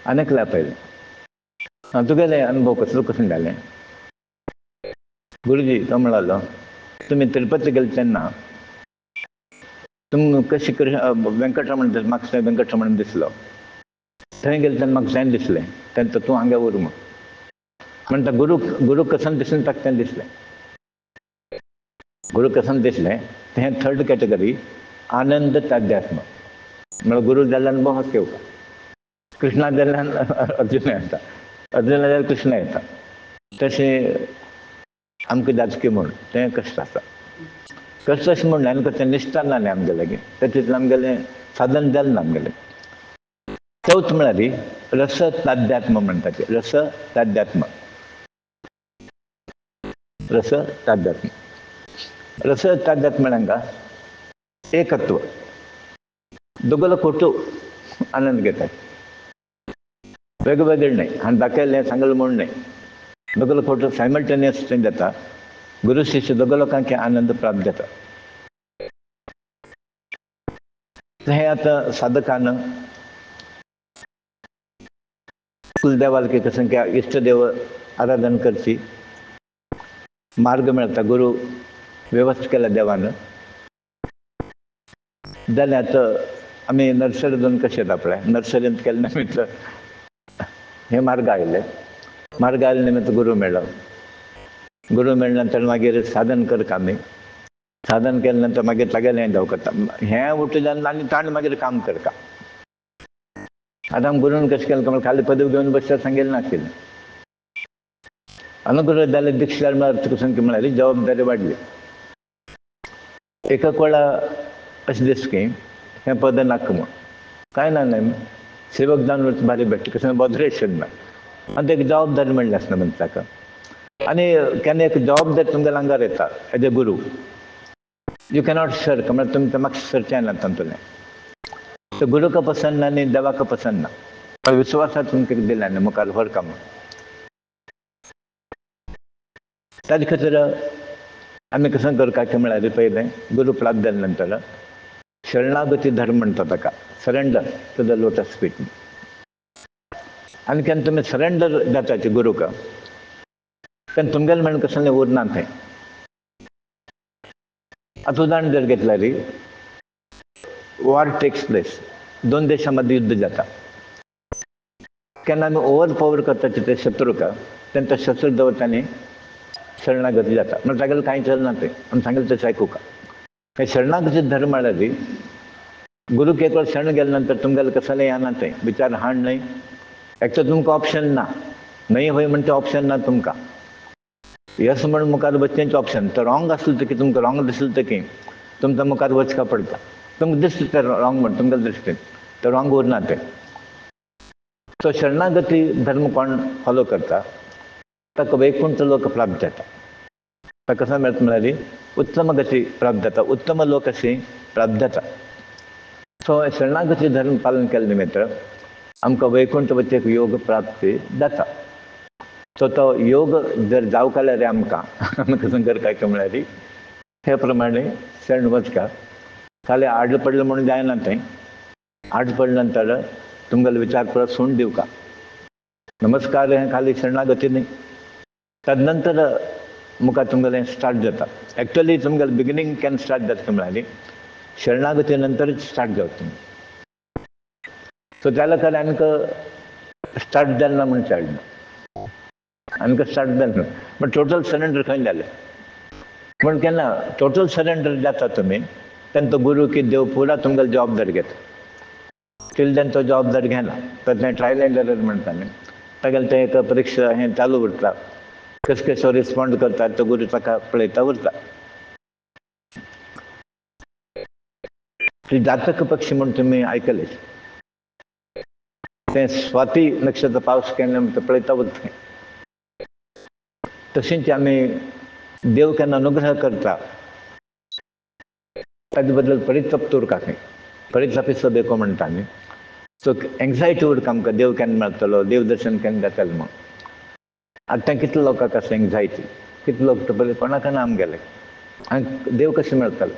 आनीक एकल्या पळयलें तुगेलें अनुभव कसो जालें. गुरुजी तो म्हणलो तुमी तिरुपती गेले तेन्ना तुमकां कशी व्यंकटरमण म्हाका थंय व्यंकटरमण दिसलो. थंय गेले तेन्ना म्हाका तें दिसलें तेन्ना तूं हांगा उर म्हण. म्हणटा गुरू कसो दिसलें ताका तें दिसलें. गुरू कसो दिसलें तें थर्ड कॅटेगरी आनंद ताध्यात्म. म्हळ्यार गुरू जाल्यार अनुभव हाका येवपा. कृष्णा जाल्यार अर्जुना येता, अर्जुना जाल्यार कृष्णा येता. तशें आमकां जाचकें म्हूण तें कश्ट आसा. कश्ट अशें म्हूण आनी तें निश्ठार ना न्ही आमगे लागीं. तेतूंतलें आमगेलें साधन जालें ना आमगेलें. चवथ म्हळ्यार रस ताध्यात्म म्हणटा तें. रस ताध्यात्म. रस ताध्यात्म. रस ताध्यात्म म्हळ्यार एकत्व. दोगलो खोटू आनंद घेतात. वेगवेगळे नाही. हांवें दाखयलें सांगलें म्हूण नाही. दोगलो खोटू सायमल्टेनियस थंय जाता. गुरू शिश्य दोगो लोकांक आनंद प्राप्त जाता. हें आतां साधकान कुलदेवाक कसं इष्टदेव आराधन करची मार्ग मेळटा. गुरू वेवस्था केल्या देवान. जाल्यार आतां आमी नर्सरींतून कशें येता पळय नर्सरींत केले निमित्त हे मार्ग आयले. मार्ग आयले निमित्त गुरू मेळ्ळो. गुरू मेळ्ळे नंतर मागीर साधन करता आमी. साधन केले नंतर मागीर तागेलें हें जावं करता. हें उठल्यान आनी ताणें मागीर काम करता. आतां गुरून कशें केलें खाली पदवी घेवन बसता सांगेलें नाशिल्लें. अनुग्रह जाले दीक्षार मला संख्या म्हणाली जबाबदारी वाढली. एका वेळा अशें दिस की हें पद नाका म्हूण कांय ना न्हय सेवक जावन भारी भेटता कशें बोदरेशन ना आनी तेका जबाबदारी म्हणली आसना मनशाक. आनी केन्ना एक जबाबदारी तुमगेल्या आंगार येता as a guru you cannot shirk म्हळ्यार तुमी म्हाका सरचें ना तातूंतलें. तो गुरूक पसंद ना आनी देवाक पसंद ना. विश्वासात तुमकां दिल्या न्ही मुखार व्हरका म्हूण. ताजे खातीर आमी कसं करता की म्हळ्यार पयलें गुरू प्राप्त जाले नंतर शरणागती धर्म म्हणटा ताका surrender to the lotus feet. आनी केन्ना तुमी सरेंडर जाताचे गुरूक तेन्ना तुमगेलें म्हणून कसलें उरना थंय. आतां उदाहरण जर घेतल्यार वॉर टेक्स प्लेस, दोन देशां मदीं युद्ध जाता. केन्ना आमी ओवर पॉवर करता ते शत्रूक तेन्ना तो शत्रू दवरता आनी शरणागती जाता. म्हणजे तागेलें कांय चलना तें आमी सांगितलें तशें आयकुका. हे शरणागती धर्म म्हळ्यार गुरूक एक वेळ शरण गेले नंतर तुमगेलें कसलें येना तें विचार हाड न्हय. एक तर तुमकां ऑप्शन ना, न्हय हय म्हणटा ऑप्शन ना तुमकां. यस म्हणून मुखार वचचेंच ऑप्शन. तो रॉंग आसलें की तुमकां रॉंग दिसलें ते की तुमकां मुखार वचका पडटा. तुमकां दिसता तें रॉंग म्हण तुमगेले दृश्टीन तो रॉंग उरना तें. सो शरणागती धर्म कोण फॉलो करता ताका वैकुंठ लोक प्राप्त जाता. ताका कसं मेळटा म्हळ्यार उत्तम गती प्राप्त जाता, उत्तम लोक अशी प्राप्त जाता. सो शरणागती धर्म पालन केले निमित्त आमकां वैकुंठ वचेक योग प्राप्ती जाता. सो तो योग जर जावंक जाल्यार आमकां आमी कसं करता काय म्हळ्यार हे प्रमाणे शरण वचका. खाली आड पडलें म्हणून जायना तें. आड पडले नंतर तुमगेलो विचार परत सोडून दिवका. नमस्कार हें खाली शरणागती न्ही. तदनंतर मुखार तुमगेलें स्टार्ट जाता. एक्चुअली तुमगेलें बिगिनींग केन्ना स्टार्ट जाता म्हळ्यार शरणागती नंतरच स्टार्ट जावता. सो त्या खातीर आमकां स्टार्ट जालें ना म्हूण चाळना. आमकां स्टार्ट जालें ना पूण टोटल सरेंडर खंय जालें म्हूण केन्ना टोटल सरेंडर जाता तुमी तेन्ना तो गुरू की देव पुरा तुमगेली जबाबदारी घेता. टील देन तो जबाबदारी घेना. तर तें ट्रायल एंड एरर म्हणटा न्ही तागेलें तें एक परीक्षा हें चालू उरता. कशें कशें रिस्पॉन्ड करता तो गुरू ताका पळयता उरता. जातक पक्षी म्हणून तुमी आयकले तें स्वाती नक्षत्र पावस केन्ना तो पळयता उरता. तशेंच आमी देव केन्ना अनुग्रह करता ताजे बद्दल परितप्त उरता खंय. परितपिसो देखो म्हणटा न्ही. सो एंग्जायटी उरता आमकां देव केन्ना मेळटलो, देव दर्शन केन्ना जातलें म्हूण. आतां कितले लोकांक आसा एंग्जायटी. कितले लोक तो पयलीं कोणाक ना आमगेले आनी देव कशें मेळटलो.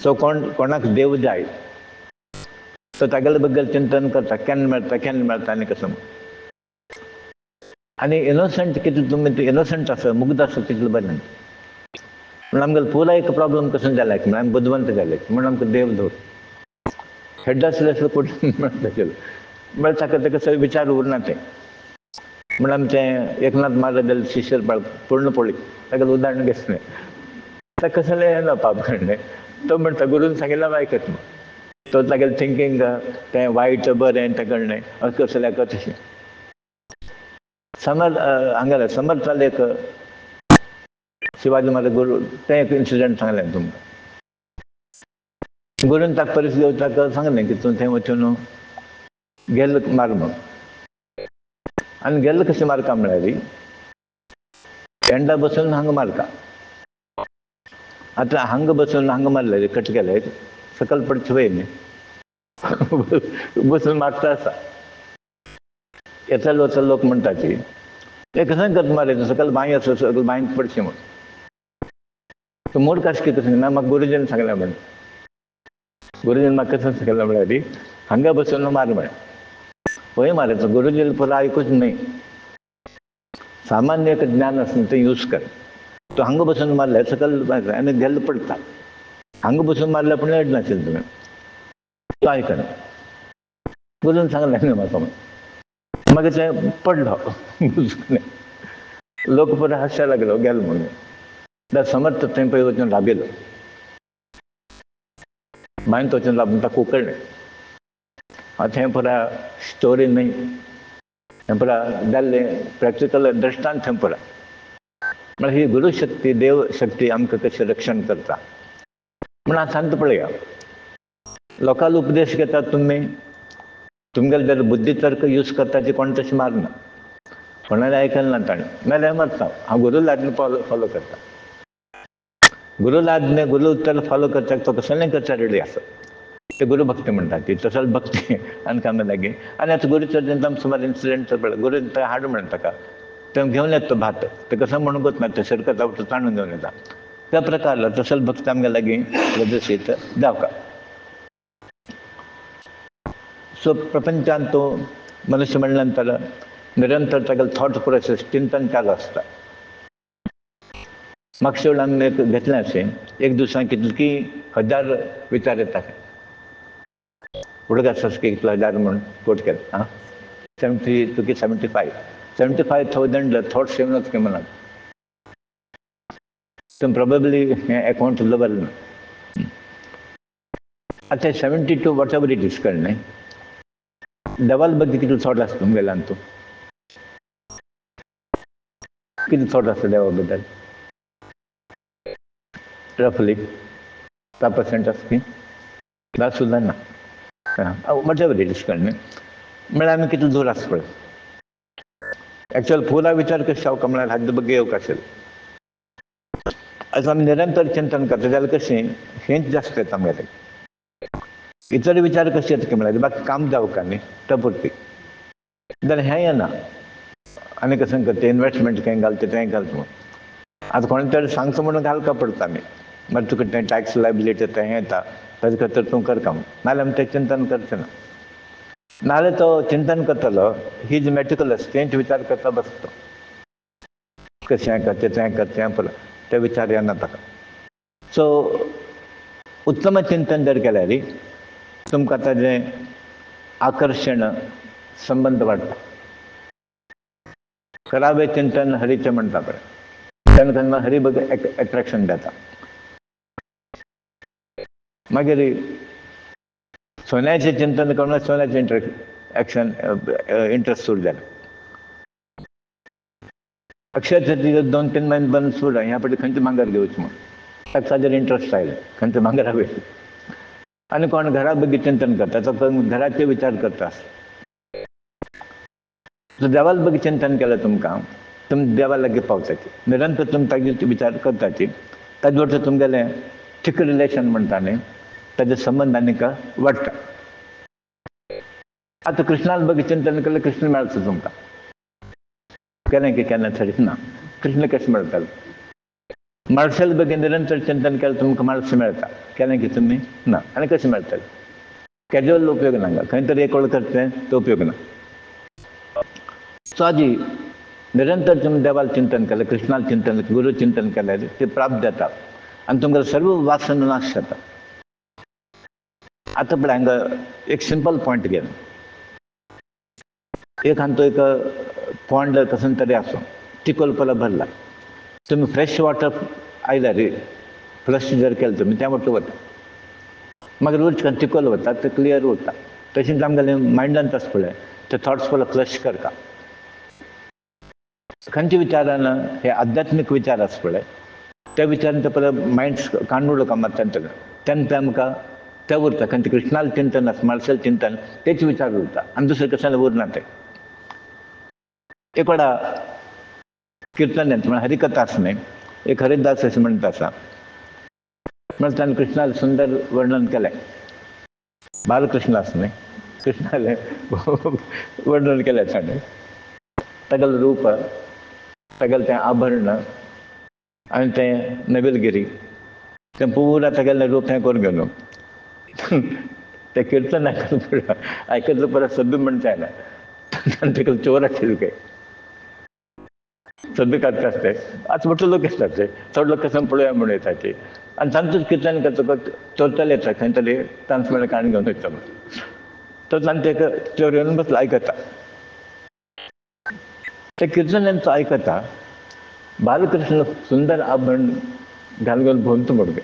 सो कोणाक देव जाय तो तागेले बद्दल चिंतन करता केन्ना मेळटा आनी कसो. आनी इनोसंट कितले तुमी इनोसंट आसा मुग्ध आसा तितलें बरें. म्हण आमगेलो पुराय एक प्रॉब्लम कसो जाला की आमी बुद्धवंत जाले म्हूण आमकां देव दवर हेड आसलें आसलें कोण मेळटलें म्हळ्यार ताका ताका सगळे विचार उरना तें. म्हण आमी तें एकनाथ महाराज जाल्यार शिश्य पूर्ण पळय तागेलें उदाहरण घेतलें. ताका कसलें येना पाप कळ्ळें. तो म्हणटा गुरून सांगिल्लें आयकत म्हूण. तो तागेलें थिंकींग तें वायट बरें तें कळ्ळें अशें कसलें तशें. हांगेले समर्थाले एक शिवाजी महाराज गुरू तें एक इन्सिडंट सांगलें तुमकां. गुरून ताका परिस्थिती येवं ताका सांगलें की तूं थंय वचून गेल्ल मार म्हूण. आनी गेल्ल कशें मारता म्हळ्यार एंडा बसून हांगा मारता. आतां हांगा बसून हांगा मारलें कट केलें सकयल पडचें वय न्ही बसून मारता आसा. येतलो वचलो लोक म्हणटा की ते कसं करता मारलें सकयल बांय आसा सकयल बांयत पडचें म्हूण. तो मूर्ख आसा की कसं ना म्हाका गुरुजीन सांगलें म्हण. गुरुजीन म्हाका कसं सांगलें म्हळ्यार हांगा बसून मार म्हळें. पळय मारता गुरुजीन पुरो आयकूच न्हय. सामान्य एक ज्ञान आसता तें यूज कर. तो हांगा बसून मारलें सकयल आनी गेल्लो पडटा. हांगा बसून मारल्यार पूण एड नाशिल्लें तुवें. तो आयकना. गुरून सांगलें न्ही म्हाका मागीर तें पडलो. लोक पुरो हांसच्या लागलो गेलो म्हणून. जाल्यार समर्थ थंय पळय वचून राबिलो. बांयत वचून राबून ताका उखडलें. थंय पुरो स्टोरी न्हय पुरा जाल्ले प्रॅक्टिकल दृश्टांत थंय पुरा म्हळ्यार ही गुरुशक्ती देव शक्ती आमकां कशें रक्षण करता म्हण हांव सांगता पळया. लोकांक उपदेश घेतात तुमी, तुमगेले जर बुद्धी तर्क यूज करताची कोण तशें मारना, कोणालें आयकलें ना ताणें, नाल्यार मरता. हांव गुरू आज्ञा फॉलो करता. गुरू आज्ञा गुरू उत्तर फॉलो करच्याक तो कसलें करचा रेडी आसा. ते गुरू भक्ती म्हणटात ती तसली भक्ती आनी कामां लागीं. आनी आतां गुरू चर्चेंत आमकां सुमार इन्सिडेंट पळय, गुरू थंय हाड म्हणटा ताका, ते घेवन येता तो भात, ते कसं म्हणूंकच ना, ते शिरकत आवडटा ताणून घेवन येता. त्या प्रकारला तसली भक्ती आमगे लागीं प्रदर्शीत जावका. सो प्रपंचांत तो मनुष्य म्हणल्या नंतर निरंतर तागेलें थॉट प्रोसेस चिंतन चालू आसता. मागच्या वेळा आमी घेतलें अशें, एक दिसाक कितली 1000 विचार येता. उडक आसा कितलो 1000 म्हूण कोट केला. 75,000 थॉट्स येवनच काय म्हणात. तुम प्रोबेबली हें अकाउंट दवरलें ना. आतां 72 वॉट एवर इट इज कळ्ळें. देवाल बद्दल कितले थॉट आसता तुमगेल्यान तूं? कितले थॉट आसता देवा बद्दल? रफली 10% आसता न्ही, 10 सुद्दां ना. वॉट एवर इट इज कळ्ळें. म्हळ्यार आमी कितले दूर आसा पळय. एक्चुअल पुरा विचार कशें जावका म्हळ्यार हाजे बग्गे येवंक आशिल्लें. आतां आमी निरंतर चिंतन करता जाल्यार कशें हेंच जास्त येता आमगेलें. इतर विचार कशे येता म्हळ्यार बाकी काम जावका न्ही त्या पुरती, जाल्यार हें येना. आनी कसं करता इन्वेस्टमेंट खंय घालता तें घालता म्हणून. आतां कोणे तरी सांगता म्हणून घालका पडटा आमी. मागीर तुका तें टॅक्स लायबिलिटी तें हें येता, ताजे खातीर तूं करता म्हणून. नाल्यार आमी तें चिंतन करचें ना. नाल्यार तो चिंतन करतलो ही जी मेटिकुलस तेंच विचार करता बसता. कशें करचें तें करचें पळय ते विचार येना ताका. सो उत्तम चिंतन जर केल्यार तुमकां ताजें आकर्शण संबंध वाडटा. खराबें चिंतन हरीचें म्हणटा पळय, तेन्ना हरी बग एट्रॅक्शन जाता. मागीर सोन्याचें चिंतन करून सोन्याचें इंट्रस्ट सुरू जालें. अक्षय तृतीय 2-3 म्हयने बंद सुरू ह्या फाटी खंयचें भांगर घेवचें म्हूण ताका ताजेर इंट्रस्ट आयलें. खंयचें भांगरा वयलें. आनी कोण घरा बगी चिंतन करता तो घराचे विचार करता. देवाल बगी चिंतन केलें तुमकां, तुम देवा लागीं पावताची. निरंतर तुमी ताजे विचार करताची. ताजे बरोबर तुमगेलें थिक रिलेशन म्हणटा न्ही ताजे संबंध आनीक वाडटा. आतां कृष्णाल बगी चिंतन केलें कृष्ण मेळटा तुमकां. केलें की केन्ना तरी ना. कृष्ण कशें मेळटलो? माणसाल बगी निरंतर चिंतन केलें तुमकां माणूस मेळटा. केलें की तुमी ना. आनी कशें मेळटलें? कॅज्युअल उपयोग ना. खंय तरी एक वेळ करचें तो उपयोग ना. सो हाजी निरंतर तुमी देवाल चिंतन केलें, कृष्णाल चिंतन केलें, गुरू चिंतन केल्यार ते प्राप्त जाता आनी तुमगेलो सर्व वासना नाश जाता. आतां पळय हांगा एक सिंपल पॉयंट घेन. एक हांगा तो एक पॉंड कसं तरी आसूं चिकोल पला भरला. तुमी फ्रेश वॉटर आयल्यार फ्लश जर केलें तुमी त्या वॉटर वता. मागीर उरता चिकोल वता ते क्लियर उरता. तशेंच आमगेलें मायंडांत आसा पळय ते थॉट्स पळय फ्लश करता. खंयचे विचारान हे आध्यात्मीक विचार आसा पळय त्या विचारान ते पळय मायंड काडून उडोवका मारता तेन्ना आमकां ते उरता. खंयचे कृष्णाल चिंतन आसा मार्शल चिंतन तेच विचार उरता आनी दुसरें कसलें उरना ते. एक वेळा कीर्तन येता म्हळ्यार हरिकथा आसा न्ही. एक हरिदास अशें म्हणटा आसा म्हळ्यार ताणें कृष्णालें सुंदर वर्णन केलें. बालकृष्ण आसा न्ही कृष्णालें वर्णन केलें ताणें. तागेलें रूप, तागेलें तें आभरण आनी तें नविलगिरी तें पुरा तागेलें रूप हें करून घेवन तें कीर्तन आयकतलो परत सद्दां म्हणटा येना. ताका चोर आशिल्ले काय सद्दां काडटा आसता. आतां मोठे लोक आसतात ते चड लोक कसं पळोवया म्हणून येता ते आनी तांचोच कीर्तन करता चोरतले येता खंय तरी तांच म्हळ्यार काडून घेवन वयता म्हणून तो ताणें तेका चोर येवन बसलो आयकता. ते कीर्तनांचो आयकता बालकृष्ण सुंदर आभरण घालून भोंवता म्हणून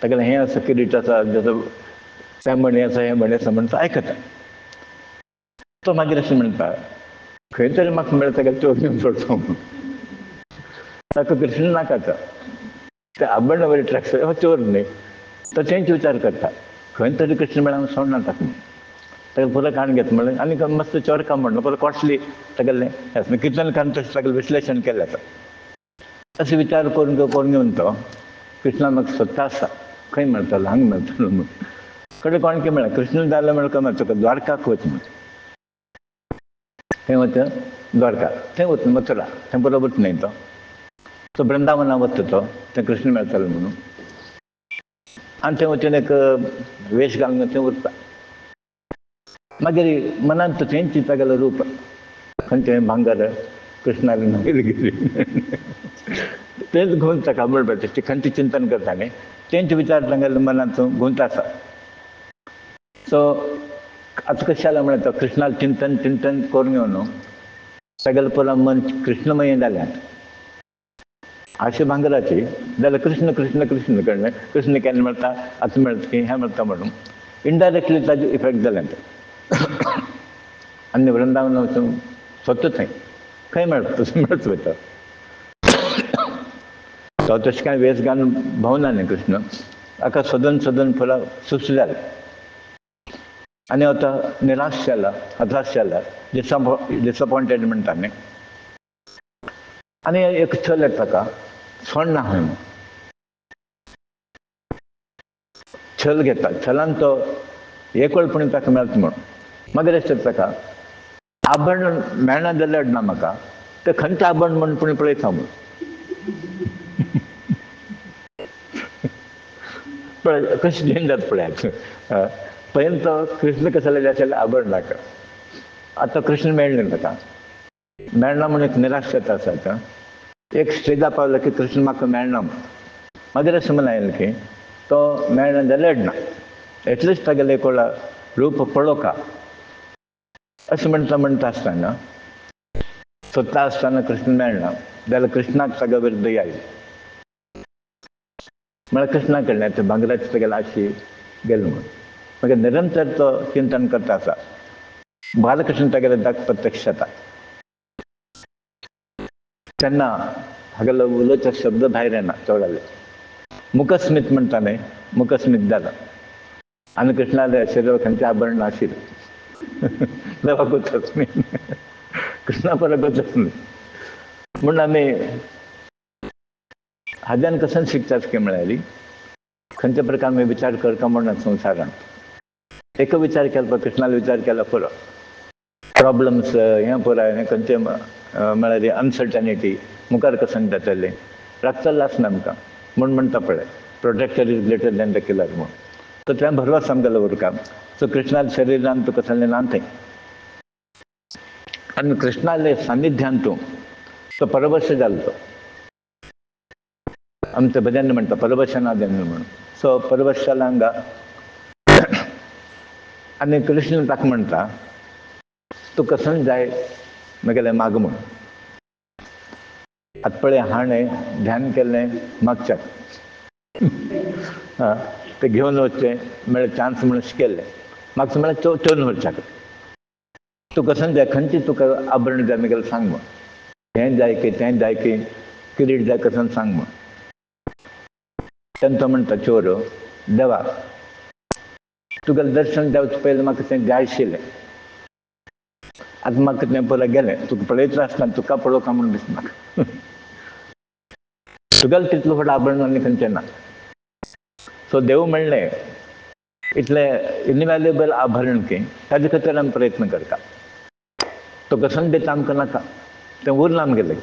तागेलें हें आसा किरीट आसा जसो तें म्हणे आसा हें म्हणे आसा म्हणटा आयकता. तो मागीर अशें म्हणटा खंय तरी म्हाका मेळटा काय चोर घेवन सोडचो म्हणून. ताका कृष्ण नाका तो. ते आबण वयर ट्रॅक्स हो चोर न्ही. तो तेंच विचार करता खंय तरी कृष्ण मेळान सोडना ताका. ताका पुरो काण घेता म्हणून आनी मस्त चोर काम म्हणून पुरो कॉस्टली तागेलें कितल्यान काण तशें तागेलें विश्लेशण केलें तो. अशें विचार करून घेवन तो कृष्णान म्हाका सोदता आसा खंय मेळटलो हांगा मेळटलो म्हणून. कडेन कोणके मेळ्ळें कृष्ण जालें म्हणून काय तुका द्वारकाक वच म्हणून. थंय वच द्वारका थंय वच मथुरा थंय बरोबर न्हय तो. तो वृंदावना वता तो थंय कृष्ण मेळटलो म्हणून. आनी थंय वचून एक वेश घालून थंय उरता. मागीर मनान तो थंयच तागेलो रूप खंयचें भांगर कृष्णाली नीलगिरी तेंच घेवन ताका म्हणटा ते खंयचें चिंतन करता न्ही तेंच विचार तागेल्या मनांत गुंत आसा. सो आतां कशें जालां म्हळ्यार तो कृष्णाल चिंतन चिंतन करून घेवन तागेलें पुरो मन कृष्णमय जालें. अशें भांगराची जाल्यार कृष्ण कृष्ण कृष्ण कळ्ळें. कृष्ण केन्ना मेळटा आतां मेळटा की हें मेळटा म्हणून इनडायरेक्टली ताजें इफेक्ट जालें तें. आनी वृंदावन वचून सोदता थंय खंय मेळटा तशें मेळटा वयता. तो तशें कांय वेस घालून भोंवना न्ही कृष्ण. हाका सोदून सोदून पुरो सुस्त जालें. आनी आतां निराश जाला हताश जाला डिसअपॉयंटेड म्हणटा न्ही. आनी एक छल येता ताका सोडना खंय म्हणून. छल घेता छलान तो एकवळपणी ताका मेळटा म्हणून. मागीर अशें जाता ताका आभरण मेळना जाल्यार अडना म्हाका तें खंयचें आभरण म्हणून पुणें पळयता म्हणून. पळय कशें घेवन जाता पळयात. पयलीं तो कृष्ण कसो जाल्यार आभरण नाका. आतां कृष्ण मेळ्ळें ताका मेळना म्हणून एक निराश जाता आसा. एक स्टेजा पावलो की कृष्ण म्हाका मेळना म्हणून. मागीर अशें म्हणून आयलें की तो मेळना जाल्यार अडना एटलिस्ट तागेलें एक रूप पळोवका अशें म्हणटा म्हणटा आसतना सोदता आसतना कृष्ण मेळना जाल्यार कृष्णाक तागे वयर दया आयली. म्हळ्यार कृष्णा कडल्यान ते भांगराची तागेली आशी गेली म्हणून. मागीर निरंतर तो चिंतन करता आसा. बालकृष्ण तागेले दाख प्रत्यक्ष जाता तेन्ना हागेलो उलोवचो शब्द भायर येना चोडाले. मुखस्मित म्हणटा न्ही मुखस्मित जाला. आनी कृष्णाले शरीरार खंयचें आभरण नाशिल्लें. देवा गोचच न्ही कृष्णा परस गोचच न्ही म्हणून आमी हाज्यान कसन शिकतात की म्हळ्यार खंयचे प्रकार आमी विचार करता म्हणून संवसारांत एक विचार केलो कृष्णाला विचार केलो पुरो प्रॉब्लम्स हें पुराय हें खंयचें म्हळ्यार अनसर्टनिटी मुखार कसन जातलें राखतलो आसना आमकां म्हूण म्हणटा पळय protector is greater than the killer म्हणून. तो तें भरवस आमगेलो उरता. सो कृष्णाल शरिरान तुका कसलें ना थंय आनी कृष्णाले सान्निध्यान तूं तो परवश जालो तो. आमचें भजन म्हणटा परवशनादेन म्हणून. सो परवश जाला हांगा आनी कृष्ण ताका म्हणटा तूं कसन जाय म्हगेलें माग म्हूण. आतां पळय हाणें ध्यान केल्लें मागच्याक तें घेवन वचचें म्हळ्यार चान्स म्हणून शिकयल्लें. मागचो म्हळ्यार चोरून व्हरच्याक. तूं कसन जाय खंयचें तुका आभरण जाय म्हगेलें सांग म्हूण. हें जाय की तें जाय की किरीट जाय कसन सांग म्हूण. तेन्ना तो म्हणटा चोर देवा तुगेलें दर्शन जावचे पयलीं म्हाका तें जाय आशिल्लें. आतां म्हाका तें पुरो गेलें तुका पळयता आसतना तुका पळोवका म्हूण दिसता म्हाका. तुगेलें तितलें व्हड आभरण आनी खंयचें ना. सो देव म्हणलें इतलें इनवेल्युएबल आभरण की ताजे खातीर आमी प्रयत्न करता. तो कसन दिता आमकां नाका तें उरलां आमगेलें.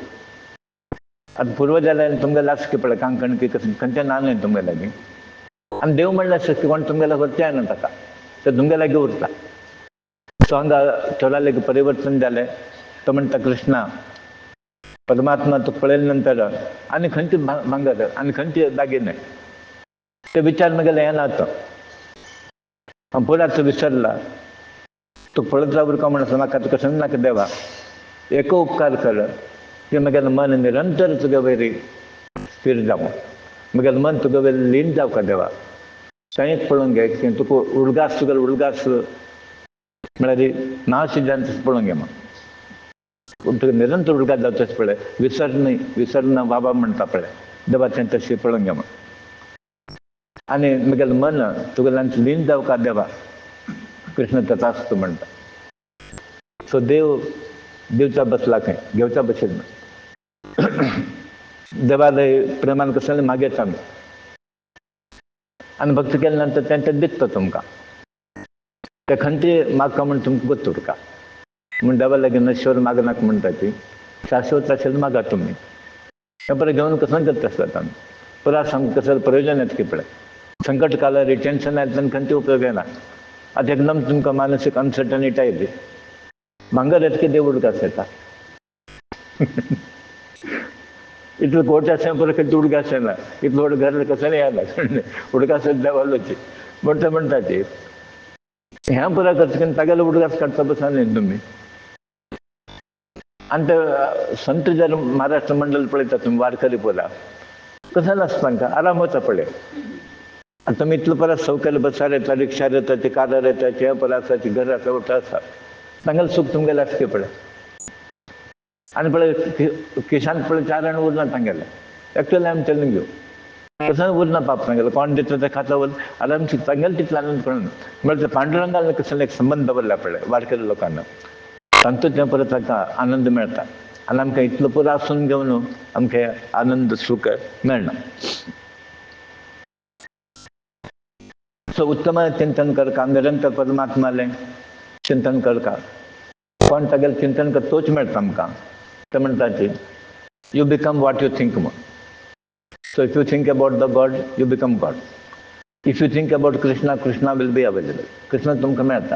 आतां पुर्व जाल्यार तुमगेलें आसा की पळय कांकण की खंयचें ना न्ही तुमगे लागीं आनी देव म्हणलें अशें की कोण तुमगेल्या व्हरचें ना ताका तें तुमगे लागीं उरता. सो हांगा चोरालें परिवर्तन जालें. तो म्हणटा कृष्णा परमात्मा तुका पळयले नंतर आनी खंयचें भांगर आनी खंयचे दागिने ते विचार म्हगेले येना तो. हांव पुराय विसरला तुका पळयत राव उरको म्हणटा म्हाका तुका कसन नाका देवा एक उपकार कर की म्हगेलें मन निरंतर तुगे वयर स्थिर जावं. म्हगेलें मन तुगे वयर लीन जावं का देवा. थंयच पळोवंक घे की तुका उडगास तुगेलो उडगास म्हळ्यार ना सिद्धांत पळोवंक घे मग निरंतर उडकात जावचेच पळय विसरण बाबा म्हणटा पळय देवाचें तशें पळोवंक घे मग आनी म्हगेलें मन तुगेल्यान लीन जावका देवा कृष्ण तथास्तु म्हणटा. सो देव दिवचा बसला खंय घेवचा बसयलो ना. देवालय प्रेमान कसले मागेता आमी आनी भक्ती केले नंतर तें दिसता तुमकां. ते खंयची मागता म्हण तुमकां गोत्त उरका म्हण देवालय नश्वर मागनाका म्हणटा ती शाश्वत आशिल्लें मागा तुमी. तें बरें घेवन कसं करता आसतात आमी पुरा सामकें कसलें प्रयोजन येता की पळय. संकट काळार टेन्शन आयलें खंयचे उपयोग येना. आतां एकदम तुमकां मानसीक अनसर्टनिटी आयली भांगर येता की देव उडकास येता. इतलो कोट आसा बरं खंयचे उडकास येना. इतलो व्हड घर कसलें येना उडकास देवालोची म्हण ते म्हणटा ती ह्या पुरा खर्च करून तागेलो उडकास काडटा बसा न्ही तुमी. आनी ते संत जर महाराष्ट्र मंडल पळयता तुमी वारकरी पुरा कसं आसता तांकां आराम वता पळय. आतां तुमी इतलो परत सौकेल बसार येता रिक्षार येता ते कारार येता ते पळय आसा ते घर आसा उठा आसा तांगेलें सूख तुमगेलें आसता पळय. आनी पळय खिशांत पळय 4 आणे उरना तांगेलें actually I am telling you कसं उरना पाप तांगेलें कोण दिता तें खाता उरना आरामशीर तांगेलें तितलें आनंद पळोवन म्हळ्यार ते पांडुरंगान कसलें एक संबंध दवरला पळय वारकरी लोकांना तांतूंत तें परत तांकां आनंद मेळटा. आनी आमकां इतलो पुरो आसून घेवन आमकां आनंद सूख मेळना. सो उत्तम चिंतन करता निरंतर परमात्मालें चिंतन करता कोण तागेलें चिंतन करता तोच मेळटा आमकां. ते म्हणटा ती you become what you think म्हूण. So if you think about the god you become god. If you think about Krishna Krishna will be available. Krishna तुमकां मेळटा.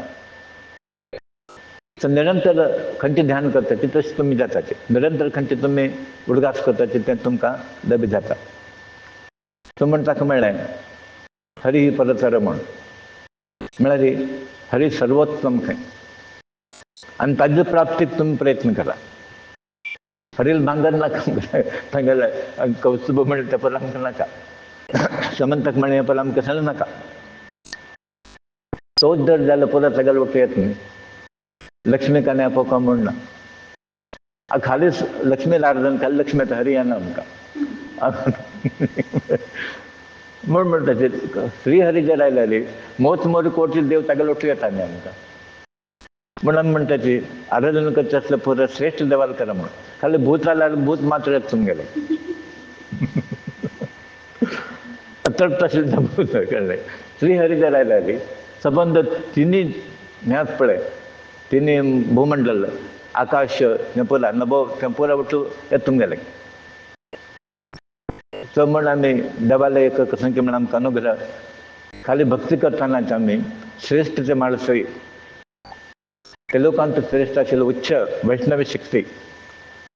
सो निरंतर खंयचें ध्यान करता ती तशें तुमी जाताचे निरंतर खंयचें तुमी उडगास करता तें तुमकां लभ जाता. सो म्हण ताका मेळ्ळें हरी परतर म्हण म्हळ्यार हरी सर्वोत्तम खंय आनी ताजे प्राप्तीक तुमी प्रयत्न करा. हरील भांगर नाका तांगेलें कौस्तुभ म्हण तें पळय आमकां नाका. समंतक म्हण हें पळय आमकां कसलें नाका. तोच जर जाल्यार पुरो तागेलो वटू येता न्ही. लक्ष्मी काने आपोवका म्हण ना. खालीच लक्ष्मी लार्जन खाली लक्ष्मी येता हरी येना आमकां. म्हूण म्हणटा श्री हरी जर आयले मोत मोरी कोटी देव तागेलो वटू येता न्ही आमकां. म्हण आमी म्हणटा ती आराधना करता आसल्यार पुरो श्रेश्ठ देवाल करा म्हण. खाली भूत आल्यार भूत मात्र येता तुमगेलें. तडत आशिल्लें भूत कळ्ळें. श्री हरी जर आयले संबंद तिनी हें पळय तिनी भूमंडल आकाश हें पुरा नभो तें पुरा वटू येता तुमगेलें. सो म्हण आमी देवालय एक कसं म्हण आमकां अनुग्रह खाली भक्ती करतानाच आमी श्रेश्ठ ते माळसई ते लोकांत श्रेश्ठ आशिल्लो उच्च वैष्णवी शक्ती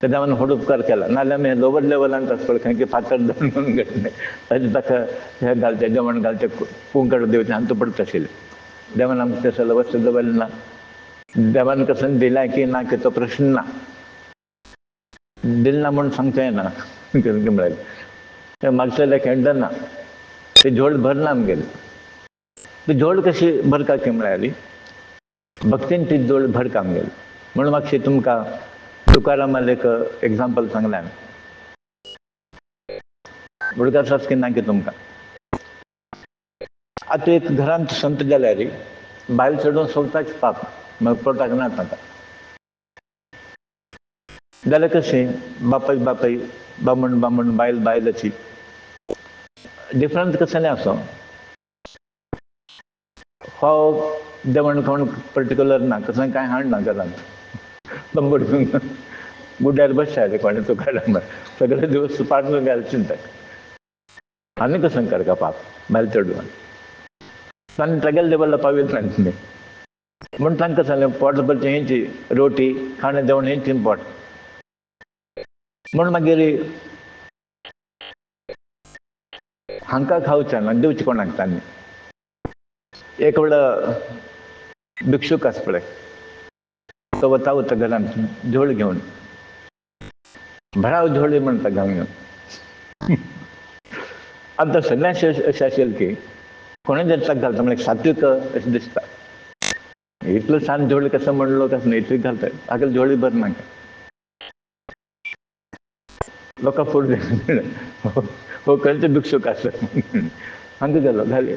ते देवान व्हड उपकार केला. नाजाल्यार आमी लोवर लेवलांत आसपा खंय फातर धरून घेतले ताजे ताका हें घालचें जेवण घालचें कुंकड दिवचें हातूंत पडत आशिल्लें. देवान आमकां तें सगळें वस्त दवरलें ना. देवान कसं दिलां की ना की तो प्रश्न ना. दिल ना म्हूण सांगचें येना म्हळ्यार तें मागसर खेळटा ना ती झोळ भरना आमगेली. ती झोळ कशी भरता की म्हळ्यार भक्तीन ती झोळ भरता आमगेली. म्हणून मातशी तुमकां तुकारामान एक एग्जाम्पल सांगलें उडकास आसा की ना की तुमकां. आतां एक घरांत संत जाल्यार भायर चडून सोडटाच पाप पोटाक ना ताका. जाल्यार कशें बापाय बापाय बामण बामण बायल बायलाची डिफरंट कसलें आसूं हो जेवण खावण पर्टिक्युलर ना कसलें कांय हाडना घरांत बंबड गुड्ड्यार बसशाय कोणें तुकाराम सगळे दिवस पाडून घालचीं ताका आनी कसं करता पाप भायर चडून तांणी तागेले लेवला पावयता तुमी. म्हूण तांकां सांगलें पोट भरचें हेंची रोटी खाणें जेवण हेंच पोट. म्हूण मागीर हांकां खावचें ना दिवचें कोणाक तांणी. एक वेळ भिक्षूक आसा पळय तो वता वता घरांत झोळ घेवन भराव झोळी म्हणटा घेवन आतां सगळ्यांक अशें आशिल्लें की कोणें जर ताका घालता म्हळ्यार सात्वीक अशें दिसता. इतलं छान झोळी कसं म्हणलो कसं नाही इतली घालताय अगल झोळी भर नाही लोक फूड हो कंचे भिक्षुक असं हंग गेलो झाले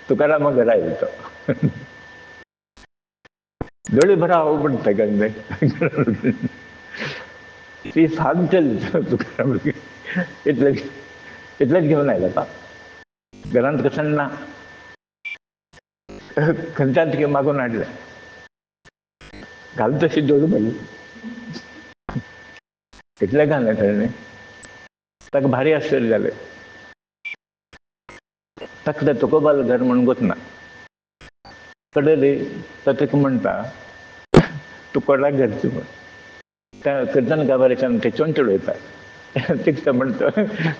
तुकाराम मग राहील डोळे भरा आवडतं गंगे ती सांगेल तुकाराम इथलेच घेऊन आहे का घरात कशांना खंचात की मागून आणलं घाल तशी डोळे भरली इथल्या घालण्यात तक भारी आश्चर्य झाले तक तुकोबाल घर म्हणून गोतना कडे रे तक म्हणता तू कोडा घरची म्हण त्या कीर्तन गाभाऱ्याच्या ते चोंचड येतात तिक म्हणतो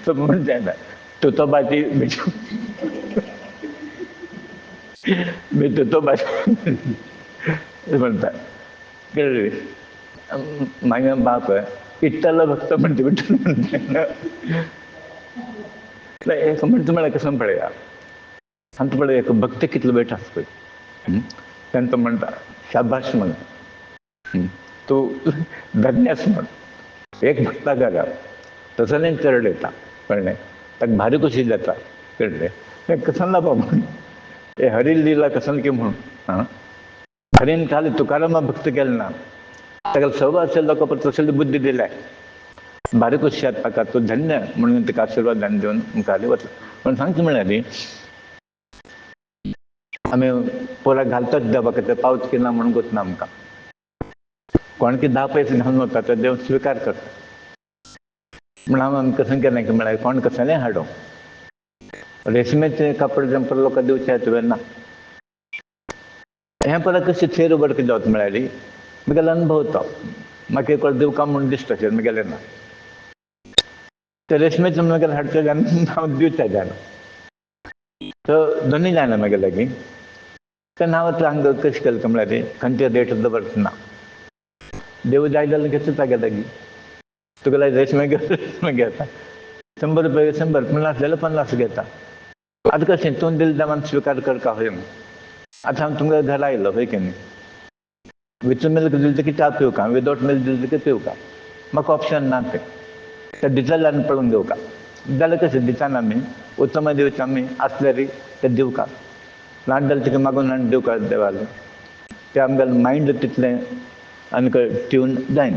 तो म्हणताय ना तू तो बाजी मी तो बाजी म्हणतात कळले माझ्या बाप विठ्ठल भक्त म्हणते विठ्ठल म्हणते एक म्हणतो मला कसं पडेगा सांगतो पडे एक भक्त कितलं बेट असतोय त्यांचं म्हणता शाबाश म्हण तू धन्यास म्हण एक भक्ता करा तसं नाही चरड येता कळणे तर भारी कशी जाता कळले कसं ना बाबा हे हरिल लिहिला कसं की म्हणून हां हरीन खाली तुकारामा भक्त केलं ना त्याला सव्वा असेल लोक पण तसली बुद्धी दिलाय भारी कशी आता का तो धन्य म्हणून ते आशीर्वाद दान देऊन खाली बसला पण सांगतो म्हणाली आम्ही पोरा घालतात डबा का पावच केला म्हणून गोत ना आमका कोण की 10 पैसे घालून होता तर देव स्वीकार करतो म्हणून आम्ही कसं केलं की म्हणाले कोण कसं नाही हाडो रेशमेचे कपडे जंपर लोक देऊचे आहेत ना हे परत कशी थेर उबड की जावत मिळाली मी गेला अनुभवतो मग एक देव का म्हणून दिसत मी गेले ना ते रेशमेचं मग गेलं हाडचं जाणं नाव दिवच्या जाणं तर दोन्ही जाणं मग गेलं की त्या नावाचं अंग कशी केलं का मिळाली खंच्या देठ दबरत ना देव जायला घेतच गेला की तू गेला रेशमे घेता 100 रुपये 100 50 दिलं 50 घेता आता कसे तोंड दिल दमान स्वीकार कर का होय आता आम्ही तुमच्या घरा आलो होय की नाही विथ मिल्क दिलं तर की चहा पिऊ का विदाउट मिल्क दिलं तर की पिऊ का मग ऑप्शन ना ते त्या डिचायला पळून देऊ का झालं कसं दिसाना आम्ही उत्तम देऊच आम्ही असल्यारी ते देऊ का लहान झालं तिथे मागून आणि देऊ का देवाला ते आमच्याला माइंड तिथले आणि ट्यून जाईन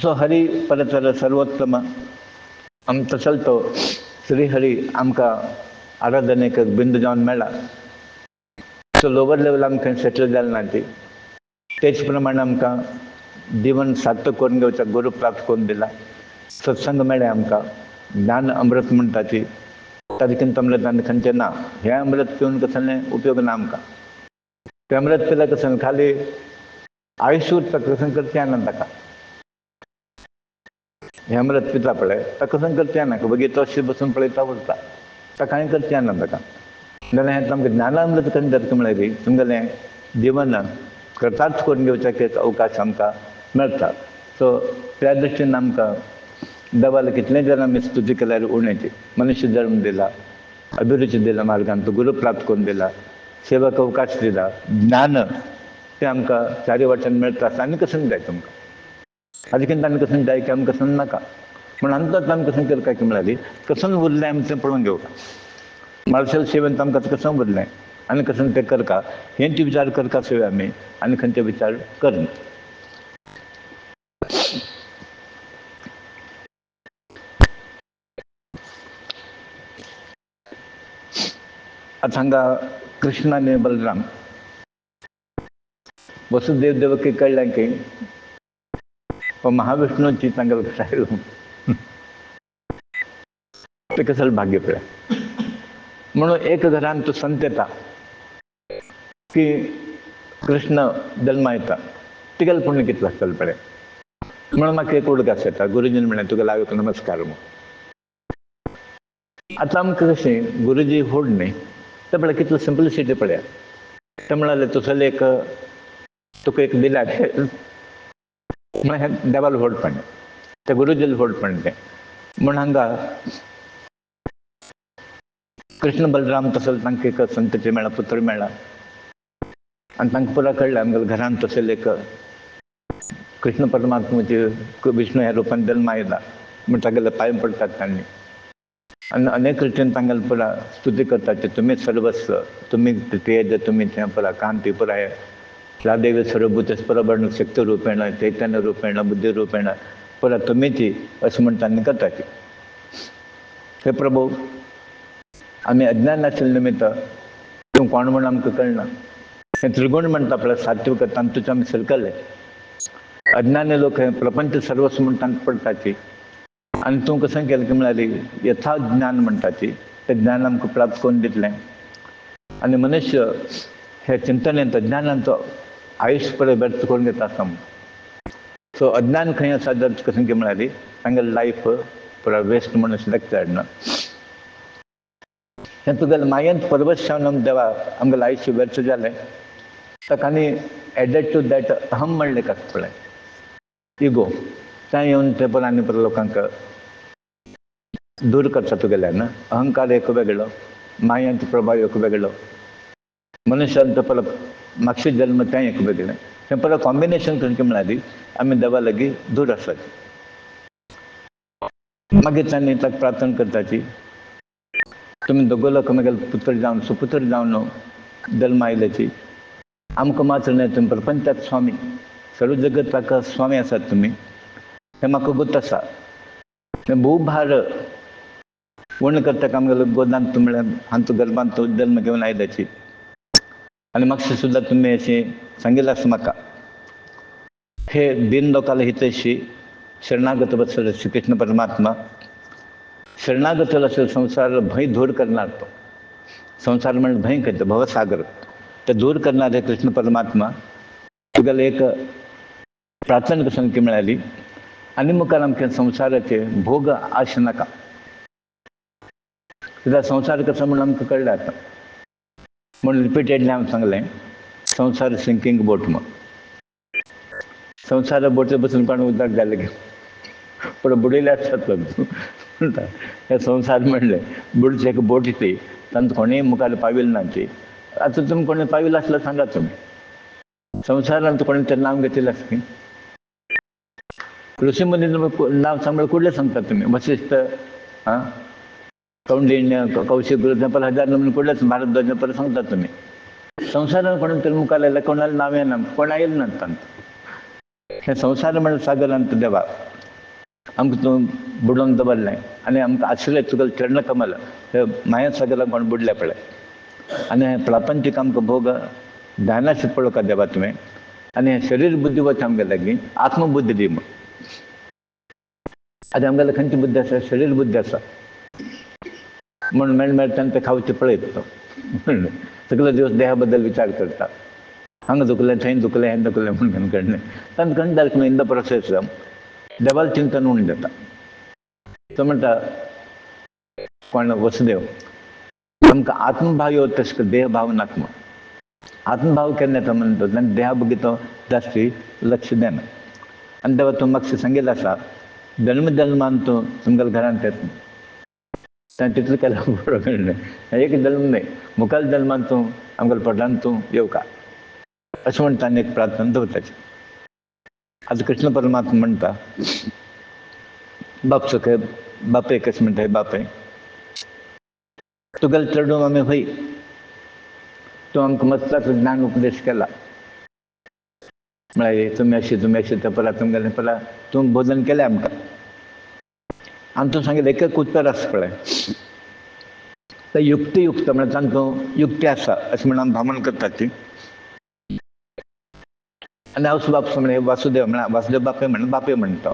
सो हरी परत सर्वोत्तम आमचा चलतो श्रीहरी आमका आराधनेक बिंदू जाऊन मेळा सो लोवर लेवल आमकां सेटल जालें ना ती तेच प्रमाणे आमकां जीवन सार्थक करून घेवचा गुरू प्राप्त करून दिला सत्संग मेळे आमकां ज्ञान अमृत म्हणटा ती तारीखीन अमृत आनी खंयचें ना हें अमृत पिवन कसले उपयोग ना आमकां तें अमृत पिल्यार कसं खाली आयुश्य उरता कसं करचें ना ताका हें अमृत पिता पळय ताका कसं करचें ना बगीचो अशें बसून पळयता उरता ताका कांय करचें ना ताका जाल्यार हें आमकां ज्ञानामृत करून जाता म्हळ्यार तुमगेलें जिवन कृतार्थ करून घेवच्याक एक अवकाश आमकां मेळटा सो त्या दृश्टीन आमकां देवाला कितले जर आमी स्तुती केल्यार उणेची मनुष्य जन्म दिला अभिरुची दिला मार्गान तो गुरू प्राप्त करून दिला सेवाक अवकाश दिला ज्ञान तें आमकां चारी वाटेन मेळटा आनी कसं जाय तुमकां हाजे किंत आनी कसं जाय की आमकां कसं नाका पूण अंतत आमी कसं करता की म्हळ्यार कसं उरलें आमी तें पळोवन घेवका मार्शल सेवेंत आमकां कसं उरलें आनी कसं तें करता हेंचे विचार करता सगळे आमी आनी खंयचे विचार करना आता हांगा कृष्ण आनी बलराम वसुदेव देवकी कळ्ळें की महाविष्णूची तांगेलो कसाय ते कसं भाग्य पळय म्हणून एक घरान तो संत येता की कृष्ण जल्मा येता तिगेलें पुण्य कितलें आसतलें पळय म्हणून म्हाका एक उडगास येता गुरुजीन म्हळें तुगेलो हांवें नमस्कार म्हूण आतां आमकां कशें गुरुजी व्हड न्ही ते पळय कितलो सिंप्लिसिटी पळया ते म्हणाले तुसले एक तुका एक दिल्यार म्हण हें देवाल व्हडपण ते गुरुजील व्हडपण तें म्हण हांगा कृष्ण बलराम तसं तांकां एक संतती मेळ्ळा, पुत्र मेळ्ळा आनी तांकां पुरा कळ्ळें आमगेल्या घरांत तसले एक कृष्ण परमात्म्याचे विष्णू ह्या रुपान जल्म आयला म्हण तागेले पांय पडटात तांणी आनी अनेक रितीन तांगेले पुरा स्तुती करतात की तुमी सर्वस्व, तुमी तेज, तुमी तें पुरा कांती पुरा हे रादेवी सर्वभूत परब्रह्म शक्ती रूपेण, चैतन्य रूपेण, बुद्धी रूपेण पुरा तुमीची अशें म्हण तांणी करतात. हे प्रभू, आमी अज्ञान आशिल्ले निमित्त तूं कोण म्हण आमकां कळना. हे त्रिगुण म्हणटा पळय सात्विक तांतूचे आमी सरकले. अज्ञानी लोक हे प्रपंच सर्वस्व म्हण तांकां पडटाची आनी तूं कशें केलें की म्हळ्यार यथा ज्ञान म्हणटाची तें ज्ञान आमकां प्राप्त करून दितलें आनी मनुष्य हे चिंतनेंत अज्ञानांचो आयुश्य परत व्यर्थ करून घेता आसा. सो अज्ञान खंय आसा जर कशें की म्हळ्यार तांगेलें लायफ पुरा वेस्ट म्हणून सिलेक्ट जायना. हें तुगेलें मायेंत परवश जावन देवा आमगेलें आयुश्य व्यर्थ जालें. ताका आनी एडेड टू दॅट अहम म्हणलें का पळय इगो तें येवन तें परत आनी परत लोकांक दूर करता तुगेल्यान. अहंकार एक वेगळो, मायांचो प्रभाव एक वेगळो, मनुष्यांचो परत मागचे जल्म तें एक वेगळें. हें परत कॉम्बिनेशन खंयचें म्हळ्यार आमी देवा लागीं दूर आसात. मागीर तांणी ताका प्रार्थना करताची तुमी दोगोयलो म्हगेलो पुत्र जावन सुपुत्र जावन जल्म आयल्याची आमकां मात्र न्हय तुमी प्रपंचात स्वामी, सर्व जगताक स्वामी आसात तुमी. हें म्हाका गुर्त आसा. हें भूभार वर्ण करता आमगेलो गोदांत म्हळ्यार हांतू गर्भांत जल्म घेवन आयल्याची आनी मातशें सुद्दां तुमी अशें सांगिल्लें आसा म्हाका हे दिन लोकांक हितैशी शरणागत वत्सल श्री कृष्ण परमात्मा शरणागत असेल संसार भंय दूर करणार. तो संसार म्हणजे भंय खंयचो भवसागर ते दूर करणारे कृष्ण परमात्मा तुगेलें एक प्रार्थना कशें की मेळ्ळी आनी मुखार आमचे संसाराचे भोग आश नाका. कित्याक संसार कसो म्हणून आमकां कळ्ळें आतां म्हणून रिपिटेडली हांवें सांगलें संसार सिंकींग बोट म्हूण. संवसार बोटीर बसून कोण उदक जालें की पुरो बुडयले आसतात म्हणटा हे संवसार म्हणलें बुडची एक बोट ती तांत कोणीय मुखार पाविल्ली ना ती. आतां तुमी कोणी पाविल्लो आसल्यार सांगात तुमी संवसारांत कोणी तें नांव घेतिल्लें आसा की ऋषी मुनी नांव सांगल्यार कुठलें सांगतात तुमी वशिश्ट कौंडिण्य कौशिक गुरु हजार नमुने कुठलेच भारद्वाज परत सांगतात तुमी. संवसारान कोणी तरी मुखार आयल्यार कोणालें नांव येना कोण आयिल्लें ना तांत. हें संवसार म्हणल्यार सागरांत देवा आमकां तूं बुडोवन दवरलें आनी आमकां आशिल्लें तुगेलें चरण कमल हे माया सागराक कोण बुडलें पळय आनी हें प्रापंचीक आमकां भोग ध्यानाचें पळोवका देवा तुवें आनी हें शरीर बुद्धी वच आमगे लागीं आत्मबुद्धी दी म्हूण. आतां आमगेलें खंयची बुद्धी आसा शरीर बुद्धी आसा म्हणून मेळटा तें खावचें पळयत तो सगळे दिवस देहा बद्दल विचार करता. हांगा दुखलें थंय दुखलें हें दुखलें म्हणून कळ्ळें तांकां कळटा जालें इन द प्रोसेस देवाल चिंतन उणी जाता. तो म्हणटा कोण वसुदेव आमकां आत्मभाव येवं तशें देह भाव नाका म्हूण. आत्मभाव केन्ना येता म्हणटा तांणी देहा बघी तो जास्ती लक्ष देना. आनी देवा तूं म्हाका सांगिल्लें आसा जल्म जल्मान तूं तुमगेल्या घरांत येता ताणें तितलें केल्यार बरो कळ्ळें एक जल्म न्हय मुखार जल्मान तूं आमगेल्या पोटांत तूं येवका अशें म्हण ताणें एक प्रार्थना दवरताची. आतां कृष्ण परमात्मा म्हणटा बाप सखय बापय कशें म्हणटा हे बापय तुगेलें चेडूं आमी हय तूं आमकां मस्ताचो ज्ञान उपदेश केला म्हळ्यार तुमी अशें तें पळय तुमगेलें पळय तूं बोधन केलें आमकां आनी तूं सांगिल्लें एक एक उत्तर आसा पळय तें युक्तियुक्त म्हळ्यार तांकां युक्ती आसा अशें म्हण आमी भावना करतात ती. आनी हांव बाप म्हळ्यार वासुदेव म्हळ्यार वासुदेव बापय म्हण बापय म्हणटा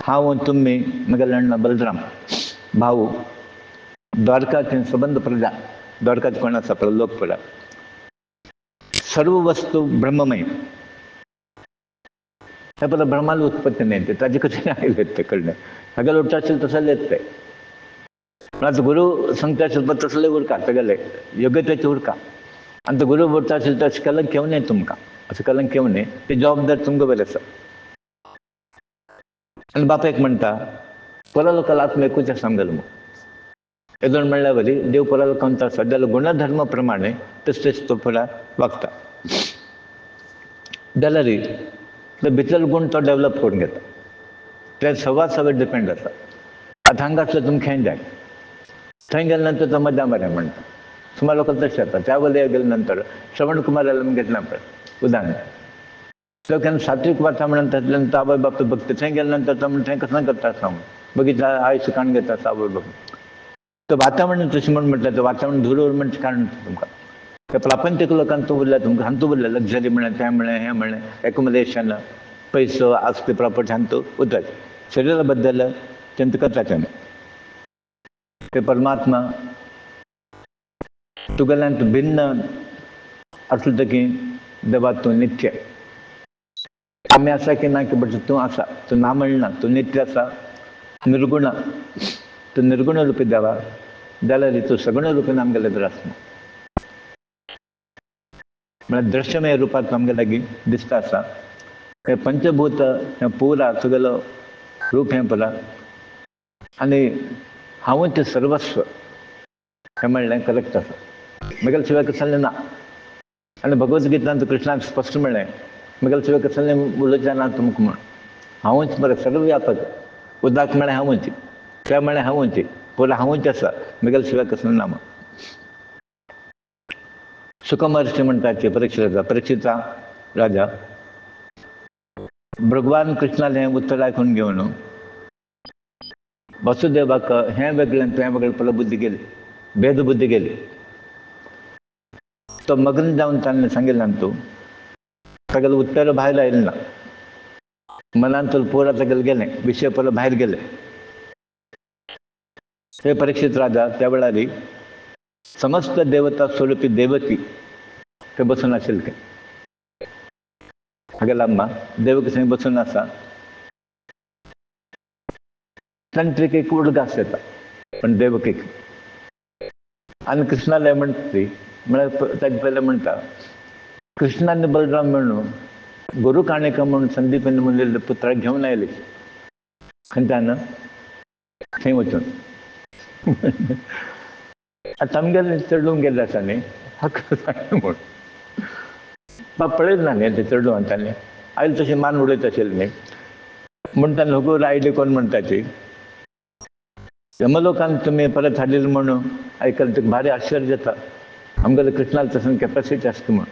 हांव तुमी म्हगेले अण्णा बलराम भाऊ द्वारकाचे सबंद प्रजा द्वारकाचे कोण आसा पळय लोक पळय सर्व वस्तू ब्रह्ममय हे पळय ब्रह्माला उत्पत्ती नाही ते ताजे कशें आयलें ते कळ्ळें सगळें उरता आशिल्लें तसलें येत ते म्हळ्यार गुरू सांगता आशिल्लें तसलें उरका सगळें योग्यतेचें उरका आनी तो गुरू उरता आशिल्लें तशें कलंक येवं नये तुमकां अशें कलंक येवं नये ती जबाबदारी तुमकां वयर आसा. आनी बापायक म्हणटा परा लोकांक आत्मा एकूच आसा आमगेलो येदोन म्हणल्या वरी देव पराला कोणता आसा जाल्यार गुणधर्म प्रमाणे तस तो परा वागता. जाल्यार तो भितर गुण तो डेवलप करून घेता. ते सवा सगळे डिपेंड आसा. आतां हांगासर तुमकां खंय जाय, थंय गेले नंतर तो मजा मारे म्हणटा. सुमार लोक तशें जाता. त्या वलया गेले नंतर श्रवण कुमार घेतला पळय उदाहरण, तो केन्ना सात्वीक वातावरणांतल्यान तो आवय बापूय भक्ती, थंय गेले नंतर तो म्हणटा थंय कसं करता सांग बघितला आयुश्य काण घेता आवय बापूय. तो वातावरण तशें म्हणून म्हटलें, तो वातावरण धुळोर म्हणजे कारण तुमकां त्या प्रापंचीक लोकांक तो उरल्या तुमकां हांतू उरल्या लग्झरी म्हळें तें म्हळें हें म्हळें एकोमोडेशन पयसो आस्ती प्रॉपर्टी हांतू उरतात. शरिरा बद्दल तेंच करता तेन्ना ते परमात्मा तुगेल्यांत भिन्न असतकी देवा तूं नित्य आमी आसा की ना की बट तूं आसा, तूं ना म्हणना, तूं नित्य आसा, निर्गुण, तूं निर्गुण रुपी देवा जाल्यार तूं सगुण रुपीन आमगेले भितर आसना. म्हळ्यार दृश्यमय रुपांत आमगे लागीं दिसता आसा. हे पंचभूत हें पुरा तुगेलो रूप हें पळय आनी हांवूच सर्वस्व हें म्हणलें करेक्ट आसा. म्हगेले शिवाय कसलें ना. आनी भगवद्गीतांत कृष्णाक स्पश्ट म्हणलें म्हगेले शिवाय कसलें उलयचें ना तुमकां म्हण. हांवूच मरे सर्वव्यापक. उदक म्हळें हांवूच, तें म्हळें हांवूच, पुरो हांवूच आसा, म्हगेले शिवाय कसलें ना म्हण. सुख महर्षी म्हणटात परीक्षिता राजा भगवान कृष्णान हें उत्तर आयकून घेवन वसुदेवाक हें वेगळें तें वेगळें पळय बुद्धी गेली, भेद बुद्धी गेली. तो मग्न जावन ताणें सांगिल्लें तूं तागेलें उत्तर भायर आयलें ना. मनांत पुरा तागेलें गेलें, विशय पळय भायर गेले. हे परीक्षित राजा त्या वेळार समस्त देवता स्वरूपी देवकी थंय बसून आशिल्ले. हागेल अम्मा देवकी थंय बसून आसा. तांचेक एक उडगास येता पण देवकीक आनी कृष्णाले म्हणटा ती म्हळ्यार ताजे पयलें म्हणटा कृष्ण आनी बलराम म्हणून गुरू काणेकर म्हणून संदीपान म्हणिल्ले पुत्राक घेवन आयले खंयच्यान थंय वचून. आतां आमगेले चेडूं गेल्ले आसा न्ही म्हूण पळयत ना न्ही ते चेडूं ताणें आयले तशें मान उडयत आशिल्ले न्ही म्हूण ताणें हगूर आयली कोण म्हणटा ती यमलोकांत तुमी परत हाडिल्ले म्हणून आयकलें तुका भारी आश्चर्य जाता. आमगेले कृष्णाक तसो कॅपेसिटी आसता म्हूण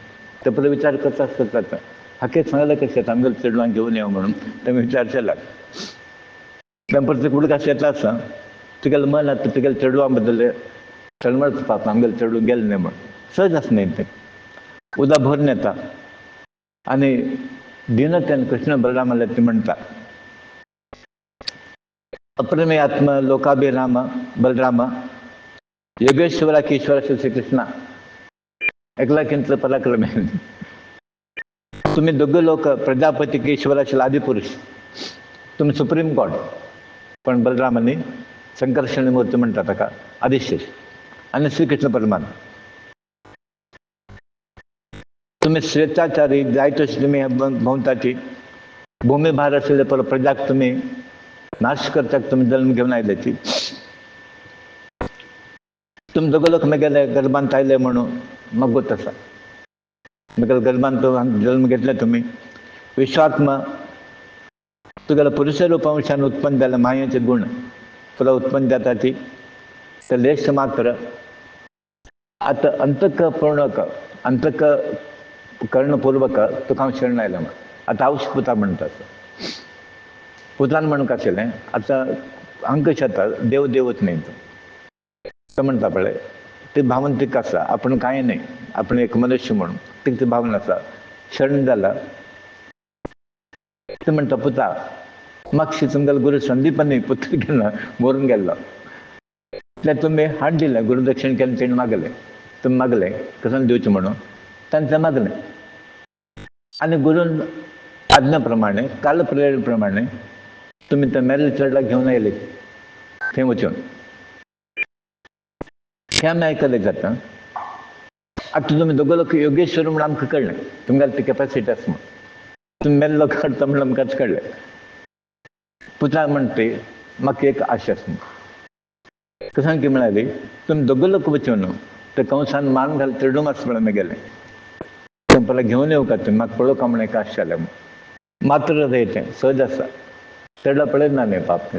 ते पळय विचार करता करता हाकेक सांगलें कशें आमगेले चेडवांक घेवन यो म्हणून तें विचारचेला. तें परत उडगास येता आसा तुगेलें मन आतां तुगेले चेडवां बद्दल तळमळत पावता आमगेलें चेडूं गेलें न्ही म्हूण सहज आसना तें उदक भरून येता. आनी दिनतेन कृष्ण बलरामाले ती म्हणटा अप्रमेय आत्मा लोकाभिराम बलराम योगेश्वरा की ईश्वरा श्री कृष्णा एकलाकिंतलं पराक्रम आहे. तुम्ही दोघे लोक प्रजापती की ईश्वराचे आदिपुरुष, तुम्ही सुप्रीम गॉड. पण बलरामांनी संकर्षणी मूर्ती म्हणतात ताका आदिशेष आणि श्रीकृष्ण परमात्मा. तुम्ही स्वेच्छाचारी जाय तशी तुम्ही भोंवताची भूमी भार आशिल्ले पर प्रजाक तुम्ही नाश करताक तुम्ही जन्म घेवन आयल्याची. तुम दोघे लोक म्हगेले गर्भांत आयले म्हणून म्हाका गोत आसा. म्हगेले गर्भांत जन्म घेतले तुम्ही विश्वात्मा तुगेले पुरुश रूपांशान उत्पन्न जाले मायेचे गुण तुला उत्पन्न जाता ती ते लेश मात्र आता अंतक पूर्णक अंतक कर्णपूर्वक तुका हांव शरण आयला म्हण. आतां हांव पुता म्हणटा पुतान म्हणून आशिल्लें आतां हांगा कशें जाता देव देवच न्ही तो म्हणटा पळय ती भावन तिका आसा आपण कांय न्ही आपण एक मनुष्य म्हणून तिका ती भावना आसा. शरण जाला ते म्हणटा पुता मागशी तुमगेलो गुरू संदीपानी पुत्र गेला मरून गेल्लो ते तुमी हाड दिलें गुरुदक्षिण केलें तेणें मागलें तुमी मागलें कसं दिवचें म्हणून तांणें मागलें आनी गुरून आज्ञा प्रमाणे काल प्रेरे प्रमाणे तुमी त्या मेल्ले चेडवाक घेवन आयले थंय वचून हें आमी आयकलें जाता. आतां तुमी दोगो लोक योगेश्वर म्हणून आमकां कळ्ळें तुमगेले ती कॅपेसिटी आसा म्हूण. तुमी मेल्लो काडटा म्हणून आमकां कळ्ळें. पुताक म्हणटा ती म्हाका एक आशा आसा कसां की म्हणाली तुम्ही दोघं लोक बचवून तर कंसान मान घाल तिरडू मास मी गेले तुम्हाला घेऊन येऊ का तुम्ही मग पळो का म्हणे का आशाला मात्र द्यायचे सहज असा तेवढा पडेल ना नाही पाप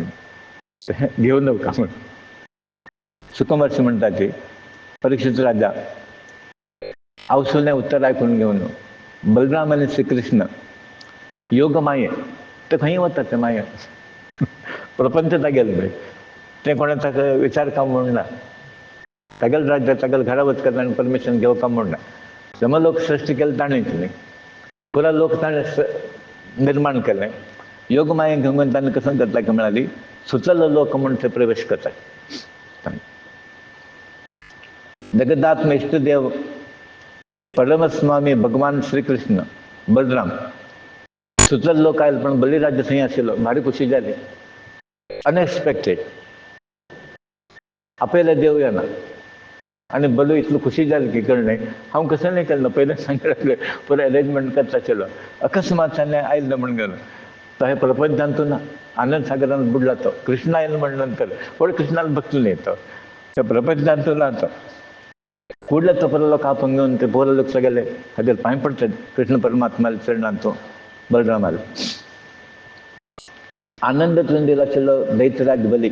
घेऊन येऊ का म्हणून सुकुमारशी म्हणतात की परीक्षित राजा अवसुने उत्तर ऐकून घेऊन बलराम आणि श्रीकृष्ण योग माये तर काही होतात ते माया प्रपंचता गेलं नाही ते कोणाचा विचार का म्हणणार तगल राज्य तगल घरावत करणार आणि परमिशन घेऊ का म्हणणार जमा लोक सृष्टी केलं ताणीच नाही पुरा लोक ताण निर्माण केलंय योगमाया घेऊन त्यांनी कसं करता की म्हणाली सुचल लोक म्हणून ते प्रवेश करतात जगदात्म इष्टदेव परमस्वामी भगवान श्रीकृष्ण बलराम सुचल लोक आयल पण बलिराज्य थंय आशिल्लो भारी खुशी जाली अनएक्सपेक्टेड आपल्याला देव येना आणि बलू इतलं खुशी जाली की कळणे हांव कसं नाही केलं पहिले सांगितलं पुरे अरेंजमेंट करता चलो अकस्मात त्याने आयल म्हणून गेलो तर हे प्रपंचांतून आनंद सागरात बुडला तो कृष्ण आयल म्हणल्यानंतर पुढे कृष्णाला बघतून येतं त्या प्रपंचांतून आता कुठल्या तो परलो का घेऊन ते पोरं लोक सगळे हाजेर पांय पडतात कृष्ण परमात्माला चढ आणतो बलरामाला आनंद तुन दिला चलो दैत्यराज बली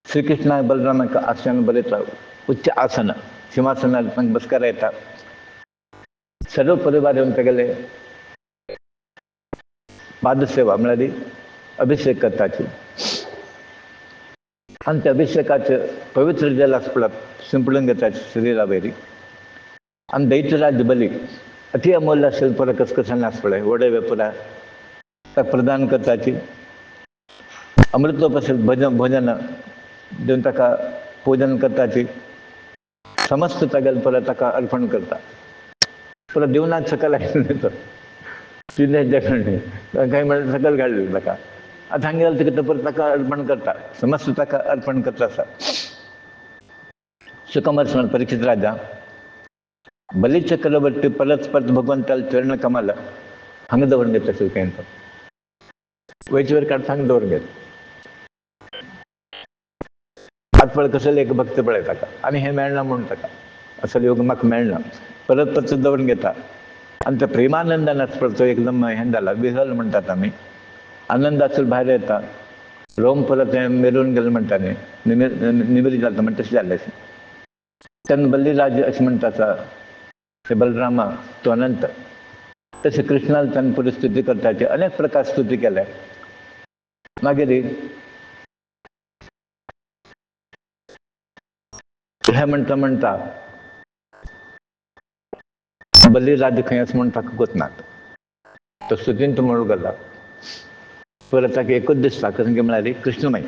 श्रीकृष्ण बलराम आसन बलित उच्च आसन सिंहासना बसकार येतात सर्व परिवार येऊन ते गेले पादसेवा मिळाली अभिषेक करताची आणि त्या अभिषेकाचे पवित्र जलास पडत शिंपडून घेतात शरीरावैरी आणि दैत्यराज बली अति अमूल्य असेल पुरा कसकसाने आस पडे वडे वेपुरा प्रदान करताची अमृतोप असेल भोजन देऊन ताका पूजन करताची समस्त तगल परत ताका अर्पण करता परत देवनाथ सकल येतो तिने जगणे काही म्हणत सकल घालले ताका आता सांगितलं तिकडे परत ताका अर्पण करता समस्त ताका अर्पण करता असा सुकमर परीक्षित राजा बली चक्रवर्ती परत परत भगवंताला चरण कमाला हंग दवरून घेत असेल काही वैचवर काढता हंग दवरून घेत आतफळ कसं एक भक्त पळयता का आणि हे मेळना म्हणून टाका असं योग म्हाका मेळना परत परत दवरून घेता आणि त्या प्रेमानंदानच पडतो एकदम हें जाला विहल म्हणटात आमी आनंदाचो भायर येता रोम परत हें मेरून गेलें म्हणटा न्ही निमिरी जाता म्हणटा तशें जालें तेन्ना बलिराज अशें म्हणटा ते बलरामा तो अनंत तशें कृष्णाल ताणें पुरी स्तुती करताची अनेक प्रकार स्तुती केल्या मागीर हे म्हणटा बलिराज खंय आसा म्हूण ताका गोतनात तो स्तुतीन तो म्हणू गेला परत ताका एकूच दिसता कसं म्हळ्यार कृष्णमय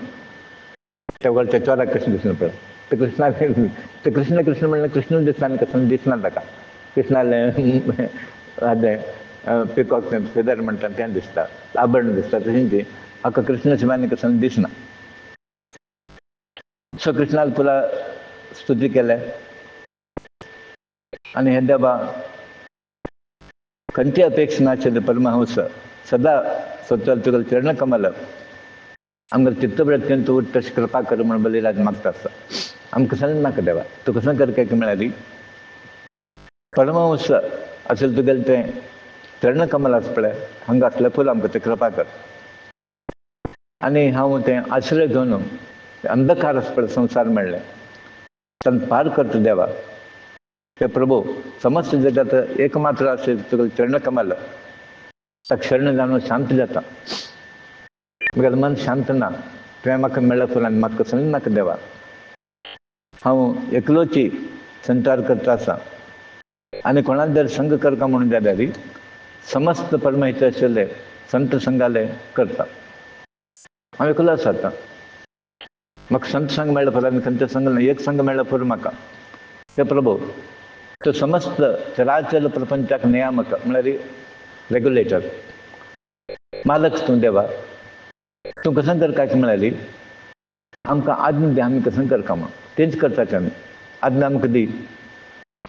त्या वेळार त्या चोराक कृष्ण दिसना पळय ते कृष्णाक ते कृष्ण कृष्ण म्हणल्यार कृष्ण दिसता आनी कसं दिसना ताका कृष्णाले पिकॉक फेदर म्हणटा तें दिसता आभरण दिसता तशें ती हाका कृष्ण शिवाय कसं दिसना सो कृष्णाल पुरा स्तुती केल्या आणि हे देवा खंयची अपेक्षा नाशिल्ले परमहंस सदा स्वतः तुगेलें चरण कमल आमकां चित्तवृत्तीन तूं तशी कृपा कर म्हणून बलिराज मागता आसता आमकां सांग नाका देवा तूं कसं कर काय म्हळ्यार परमहंस असेल तुगेलें तें चरण कमल आसा पळय हांगा असल्या फूल आमकां तें कृपा कर आनी हांव तें आश्रय घेवन अंधकार आसा पळय संवसार मेळ्ळें तांकां पार करता देवा हे प्रभू समस्त जगात एकमात्र असेल तुगेलें चरण कमल ताका शरण जावन शांत जाता म्हगेलें मन शांत ना तुवें म्हाका मेळ्ळा फुलान म्हाका संग नाका देवा हांव एकलोची संचार करता आसा आनी कोणाक जर संग करता म्हणून जाल्यार समस्त परमहित आशिल्ले संत संघाले करता हांव एकलो आसा आतां म्हाका संत संघ मेळ्ळा फुलान संत संघ ना एक संघ मेळ्ळा पुरो म्हाका हे प्रभू तो समस्त चराचर प्रपंचाक नियामक म्हळ्यार रेग्युलेटर मालक तूं देवा तूं कसं कर काय म्हळ्यार आमकां आज्ञा दी आमी कसं करता म्हण तेंच करताचे आमी आज्ञा आमकां दी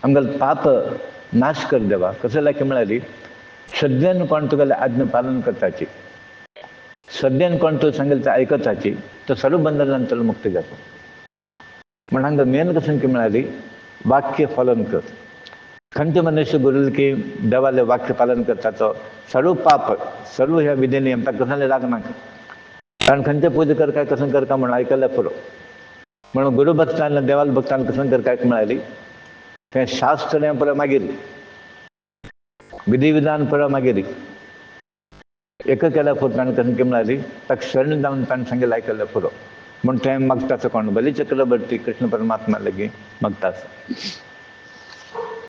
आमगेलें पाप नाश कर देवा कसं लायक म्हळ्यार श्रद्धेन कोण तुगेलें आज्ञा पालन करताची श्रद्धेन कोण तूं सांगितलें तें आयकताची तो सर्व बंधनांतलो मुक्त जाता म्हण हांगा मेन कशें म्हळ्यारी वाक्य पालन कर. खंयचे मनुष्य गुरुल की देवाले वाक्य पालन करता तो सर्व पाप सर्व ह्या विधी नियम ताका कसले लागना. कारण खंयचे पूजा कर काय कसं कर का म्हणून ऐकलं पुरो. म्हणून गुरु भक्तांना देवाल भक्तांना कसं कर काय म्हळाली ते शास्त्र पुरो मागीर विधी विधान पुरो मागीर एक केल्या पुरो ताणें कसं की म्हळाली ताका शरण जावन ताणें सांगितलं ऐकलं पुरो. म्हणून ते मागताच कोण बली चक्रवर्ती कृष्ण परमात्मा लगी मागताच.